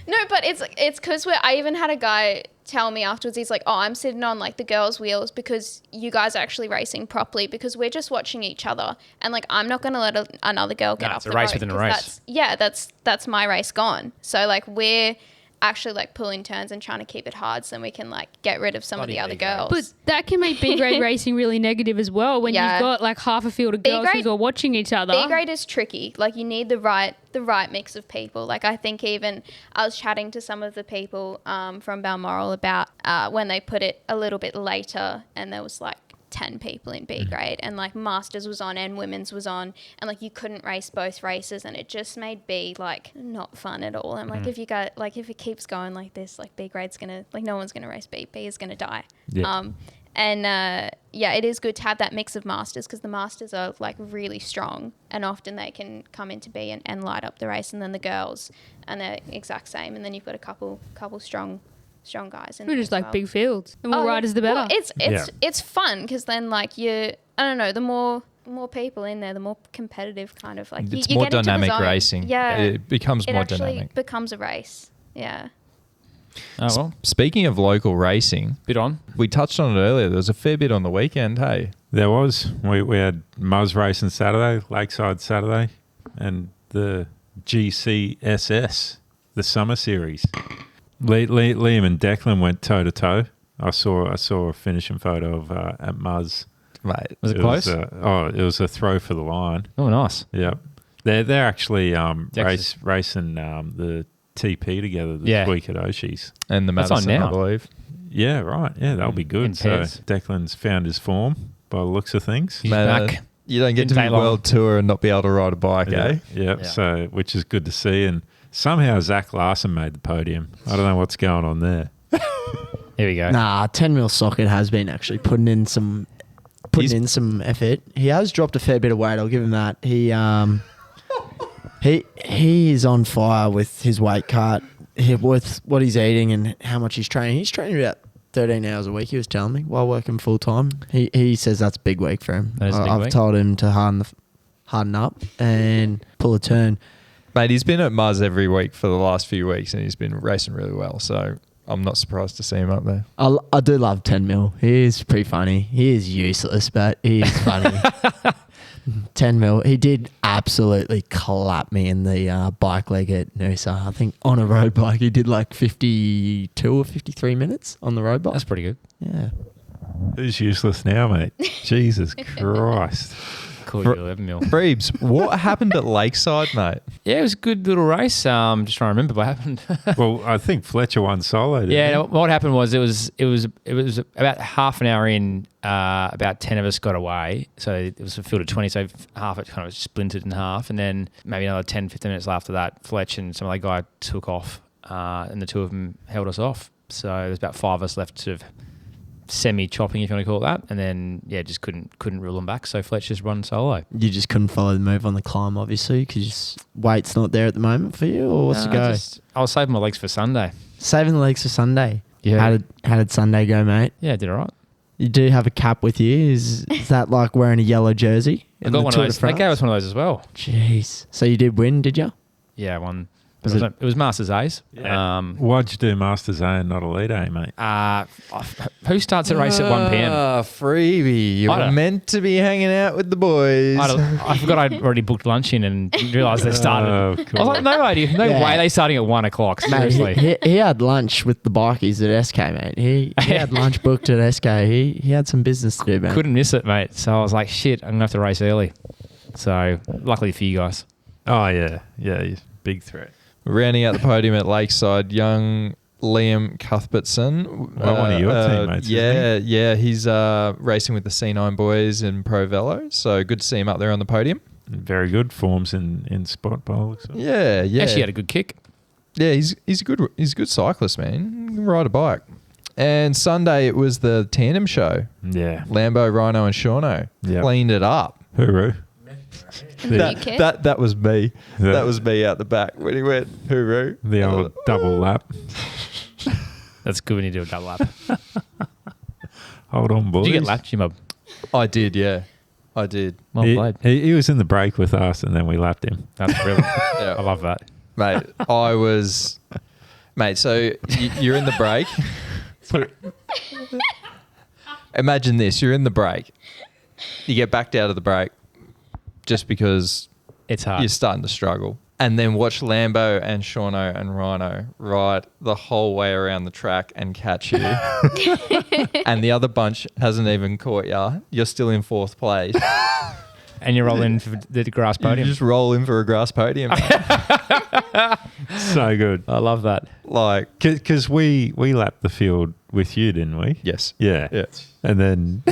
No, but it's because I even had a guy tell me afterwards, he's like, oh, I'm sitting on like the girls' wheels because you guys are actually racing properly, because we're just watching each other, and like I'm not going to let another girl get off the road. It's a race within a race. That's my race gone. So like we're actually like pulling turns and trying to keep it hard so we can like get rid of some of the other girls. But that can make B grade racing really negative as well when you've got like half a field of girls who are watching each other. B grade is tricky. Like you need the right mix of people. Like I think even I was chatting to some of the people from Balmoral about when they put it a little bit later, and there was like 10 people in B grade, and like Masters was on and Women's was on, and like you couldn't race both races, and it just made B like not fun at all. And like if it keeps going like this, like B grade's gonna, like no one's gonna race B is gonna die. It is good to have that mix of Masters, because the Masters are like really strong, and often they can come into B and light up the race, and then the girls, and they're exact same, and then you've got a couple strong guys. We're just like big fields. The more riders, the better. Well, it's fun, because then like I don't know, the more people in there, the more competitive kind of like it's you more get into the dynamic zone. racing. Yeah, it becomes more actually dynamic. becomes a race. Yeah. Oh, well, Speaking of local racing, bit on. we touched on it earlier. There was a fair bit on the weekend. Hey, There was. We had Muzz racing Saturday, Lakeside Saturday, and the GCSS, the Summer Series. Liam and Declan went toe to toe. I saw a finishing photo of at Muzz. mate, Was it close? It was a throw for the line. Oh, nice. Yep. They're actually Texas. racing the TP together this Yeah. week at Oshie's. and the That's on Madison, now. I believe. Yeah, right. Yeah, that'll be good. In So pairs. Declan's found his form by the looks of things. He's Mate, back. you don't get to Didn't be take long. world tour and not be able to ride a bike, eh? Yeah. So which is good to see. And somehow Zach Larson made the podium. I don't know what's going on there. Here we go. Nah, 10 mil socket has been actually putting in some effort. He has dropped a fair bit of weight. I'll give him that. He is on fire with his weight cut, with what he's eating and how much he's training. He's training about 13 hours a week, he was telling me, while working full time. He says that's a big week for him. That is a big I've week. told him to harden up and pull a turn. Mate, he's been at Muzz every week for the last few weeks, and he's been racing really well. So I'm not surprised to see him up there. I do love 10 mil. He is pretty funny. He is useless, but he is funny. 10 mil. He did absolutely clap me in the bike leg at Noosa. I think on a road bike, he did like 52 or 53 minutes on the road bike. That's pretty good. Yeah. Who's useless now, mate? Jesus Christ. Cool, 11 mil. Breebs, what happened at Lakeside, mate? Yeah, it was a good little race. Just trying to remember what happened. Well, I think Fletcher won solo. Didn't Yeah, he? no, what happened was it was about half an hour in. About 10 of us got away, so it was a field of 20. So half it kind of splintered in half, and then maybe another 10, 15 minutes after that, Fletch and some other guy took off, and the two of them held us off. So there's about 5 of us left, sort of semi-chopping, if you want to call it that, and then just couldn't rule them back. So Fletch just run solo. You just couldn't follow the move on the climb, obviously, because weight's not there at the moment for you, or what's the go? I was saving my legs for Sunday. Saving the legs for Sunday. Yeah. How did Sunday go, mate? Yeah, I did all right. You do have a cap with you. Is that like wearing a yellow jersey? I got one of those. They gave us one of those as well. Jeez. So you did win, did you? Yeah, one. Was It was Masters A's. Yeah. Why'd you do Masters A and not Elite A, mate? Who starts at race at 1 p.m.? Freebie. You I were don't- meant to be hanging out with the boys. I forgot I'd already booked lunch in and realised they started. Of I was like, no idea. No Yeah. way they starting at 1 o'clock. Mate, Seriously. he had lunch with the bikies at SK, mate. He had lunch booked at SK. He had some business to do, mate. Couldn't miss it, mate. So I was like, shit, I'm going to have to race early. So luckily for you guys. Oh, yeah. Yeah, he's a big threat. Rounding out the podium at Lakeside, young Liam Cuthbertson. Well, one of your teammates, isn't Yeah. He's racing with the C9 boys in Pro Velo. So good to see him up there on the podium. Very good forms in spot by the looks of it. Yeah. Actually had a good kick. Yeah, he's a good cyclist, man. He can ride a bike. And Sunday it was the tandem show. Yeah. Lambo, Rhino, and Shauno Yep. cleaned it up. Hooroo. New kit. That was me. Yeah. That was me out the back when he went hooroo. The old double lap. That's good when you do a double lap. Hold on, boys. Did you get lapped, Jimbo? I did, yeah. I did. Well played. He was in the break with us, and then we lapped him. That's brilliant. Yeah. I love that. Mate, I was... Mate, so you're in the break. Imagine this: you're in the break, you get backed out of the break just because It's hard. you're starting to struggle, and then watch Lambo and Shauno and Rhino ride the whole way around the track and catch you, and the other bunch hasn't even caught you. You're still in fourth place. And you're rolling for the grass You podium. just roll in for a grass podium, mate. So good. I love that. Like, Because we lapped the field with you, didn't we? yes. Yeah. Yeah. And then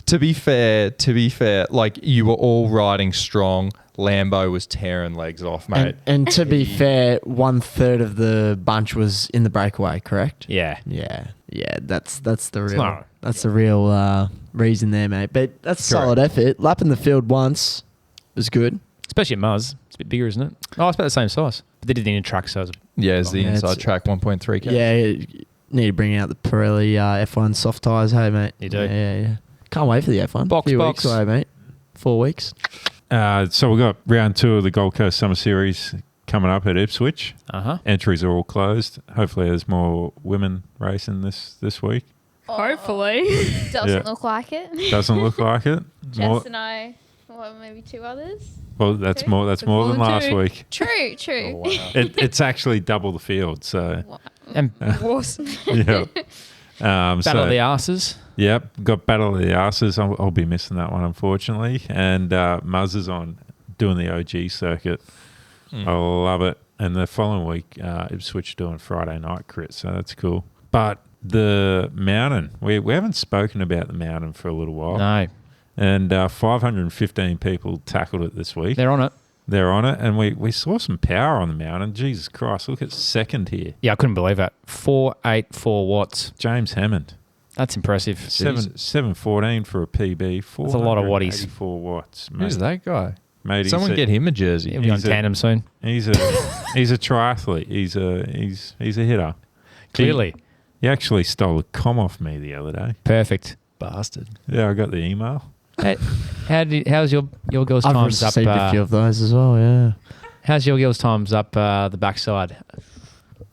To be fair, like you were all riding strong. Lambo was tearing legs off, mate. And to be fair, 1/3 of the bunch was in the breakaway, correct? Yeah. Yeah. That's the real not- that's the real reason there, mate. But that's a solid effort. Lapping the field once was good. Especially at Muzz. It's a bit bigger, isn't it? Oh, it's about the same size. But they did the inner track, so it was Yeah, it's the Yeah, inside it's- track 1.3K. Yeah, you need to bring out the Pirelli F1 soft tyres, hey, mate. You do. Yeah. Can't wait for the F1. Box, Few box. weeks away, mate. 4 weeks. so we got round 2 of the Gold Coast Summer Series coming up at Ipswich. Entries are all closed. Hopefully there's more women racing this week. Hopefully. Doesn't Yeah. look like it. Doesn't look like it. Jess and I, maybe 2 others. Well, that's more That's more than more than last 2. week. True. Oh, wow. It's actually double the field. So And Awesome. yeah. Battle of the Asses. Yep, got Battle of the Asses. I'll be missing that one, unfortunately. And Muzz is on doing the OG circuit. I love it. And the following week, Ipswich doing Friday night crit, so that's cool. But the mountain, we haven't spoken about the mountain for a little while. No. And 515 people tackled it this week. They're on it. They're on it, and we saw some power on the mountain. Jesus Christ, look at second here. Yeah, I couldn't believe that. 484 watts. James Hammond. That's impressive. 714 for a PB. That's a lot of watties. 484 watts. Who's that guy? Mate, Someone get him a jersey. He'll be on He's a- tandem soon. He's a triathlete. He's a hitter. Clearly. He actually stole a comm off me the other day. Perfect. Bastard. Yeah, I got the email. How's your girl's I've times up? received a few of those as well, yeah. How's your girl's times up the backside?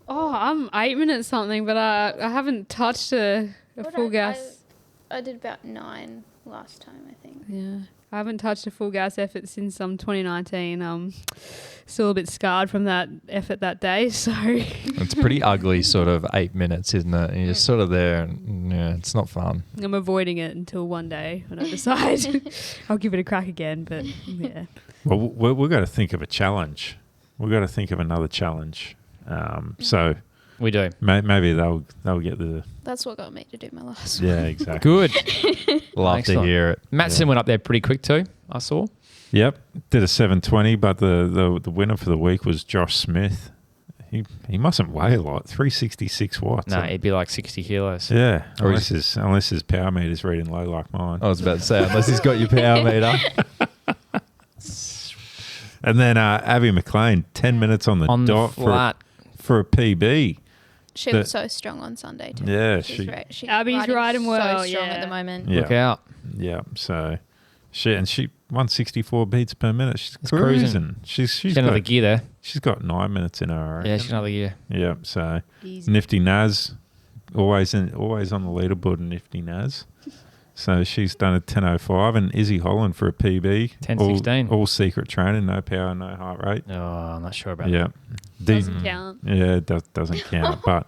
Oh, I'm 8 minutes something, but I haven't touched a full gas. I did about 9 last time, I think. Yeah. I haven't touched a full gas effort since 2019. Still a bit scarred from that effort that day, so It's pretty ugly, sort of 8 minutes, isn't it? And you're sort of there, and yeah, it's not fun. I'm avoiding it until one day when I decide I'll give it a crack again. But yeah, Well, we've got to think of a challenge. We've got to think of another challenge. So We do. maybe they'll get the... That's what got me to do my last Yeah, exactly. Good. Love Excellent. to hear it. Matson went up there pretty quick too, I saw. Yep, did a 720, but the winner for the week was Josh Smith. He mustn't weigh a lot. 366 watts. No, he'd be like 60 kilos. Yeah, Or unless his power meter's reading low like mine. I was about to say, unless he's got your power meter. And then Abby McLean, 10 minutes on the On the dot flat. for a PB. She was so strong on Sunday too. Yeah, she's Abby's riding well, So strong yeah. at the moment. Yeah. Look out. Yeah, so she 164 beats per minute. She's It's cruising. cruising. She's She's another got, gear there. she's got 9 minutes in her. I reckon. Yeah, she's another gear. Yeah, so easy. Nifty Naz, always on the leaderboard. Nifty Naz. So she's done a 10:05, and Izzy Holland for a PB. 10:16. All secret training, no power, no heart rate. Oh, I'm not sure about Yeah, Doesn't count. Yeah, it doesn't count. But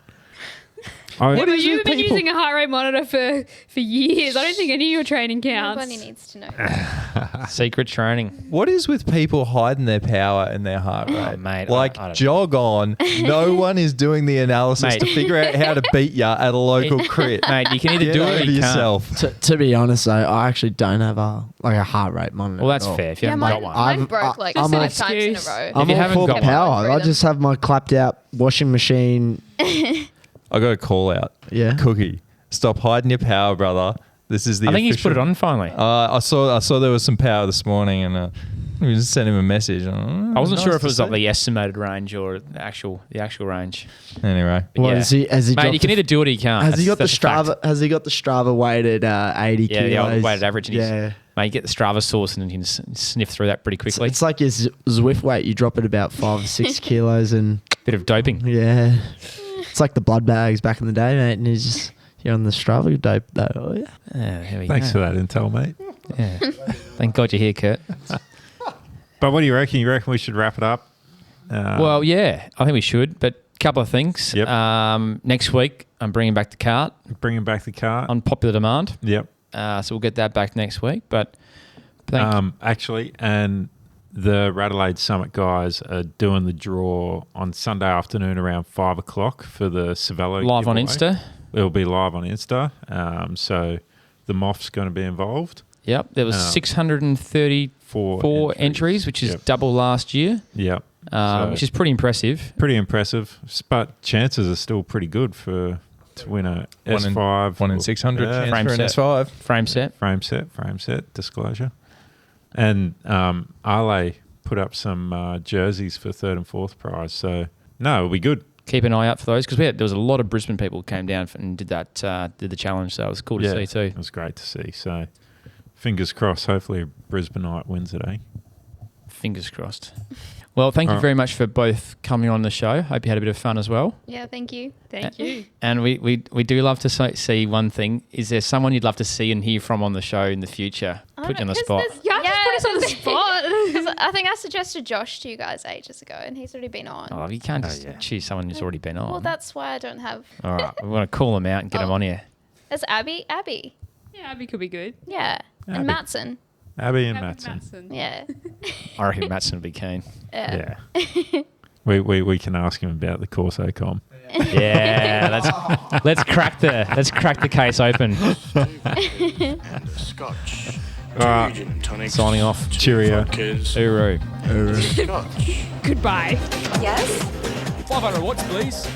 Yeah, but you've been using a heart rate monitor for years. I don't think any of your training counts. Nobody needs to know. that. Secret training. What is with people hiding their power and their heart rate? mate, like, I don't jog on. No one is doing the analysis Mate. to figure out how to beat you at a local crit. Mate, you can either Get do it over or you can't. yourself. To be honest, though, I actually don't have a heart rate monitor. Well, that's at all. fair. If you Yeah, haven't mine, got one. mine I've- broke like I'm 5 times in a excuse. row. I'm you all haven't for got one- power. I just have my clapped out washing machine. I got a call out. Yeah. Cookie, stop hiding your power, brother. This is the I think he's put it official- on finally. I saw there was some power this morning, and we just sent him a message. I wasn't sure if it was like the estimated range or the actual range. Anyway. But Well, yeah. has he Mate, got you can the- either do it or you can't. Has he got the That's a fact. Strava? Has he got the Strava weighted 80 Yeah, kilos? the old weighted average. And Yeah. Mate, you get the Strava source and then you can sniff through that pretty quickly. It's like your Zwift weight. You drop it about 5 or 6 kilos, and Bit of doping. yeah, It's like the blood bags back in the day, mate. And he's just here on the Strava dope, though. Oh, yeah. There we Thanks go. for that intel, mate. Yeah. Thank God you're here, Kurt. But what do you reckon? You reckon we should wrap it up? Well, yeah, I think we should. But a couple of things. Yep. Next week, I'm bringing back the cart Bringing back the cart. on popular demand. Yep. So we'll get that back next week. But thank Actually, and the Radelaide Summit guys are doing the draw on Sunday afternoon around 5 o'clock for the Savello live on giveaway. Insta. It'll be live on Insta. So the MOF's going to be involved. Yep. There was 634 4 entries, which is Yep. double last year, Yep. So which is pretty impressive. pretty impressive. But chances are still pretty good to win a S5. 1 in 600 Yeah. chance Frame for an set. S5. Frame set. Disclosure. And Ale put up some jerseys for third and fourth prize. So, no, it'll be good. Keep an eye out for those because there was a lot of Brisbane people who came down and did the challenge. So it was cool to see too. It was great to see. So, fingers crossed. Hopefully, a Brisbaneite wins it, eh? Fingers crossed. Well, thank you Alright. very much for both coming on the show. Hope you had a bit of fun as well. Yeah, thank you. Thank you. And we do love to see one thing. Is there someone you'd love to see and hear from on the show in the future? Put you on the spot. Yeah, just put us on the spot. 'Cause I think I suggested Josh to you guys ages ago, and he's already been on. Oh, you can't just choose someone who's already been on. Well, that's why I don't have. All right, we want to call them out and get them on here. There's Abby. Abby. Yeah, Abby could be good. Yeah. Abby. And Matson. Abby and Abby Matson. Matson. Yeah. I reckon Matson would be keen. Yeah. Yeah. we can ask him about the Corso Com. Yeah, let's crack the case open. And a scotch. Alright. 2 gin and tonics. Signing off. 2 Cheerio. vodkas. Uru. And a scotch. Goodbye. Yes? 500 watts, please.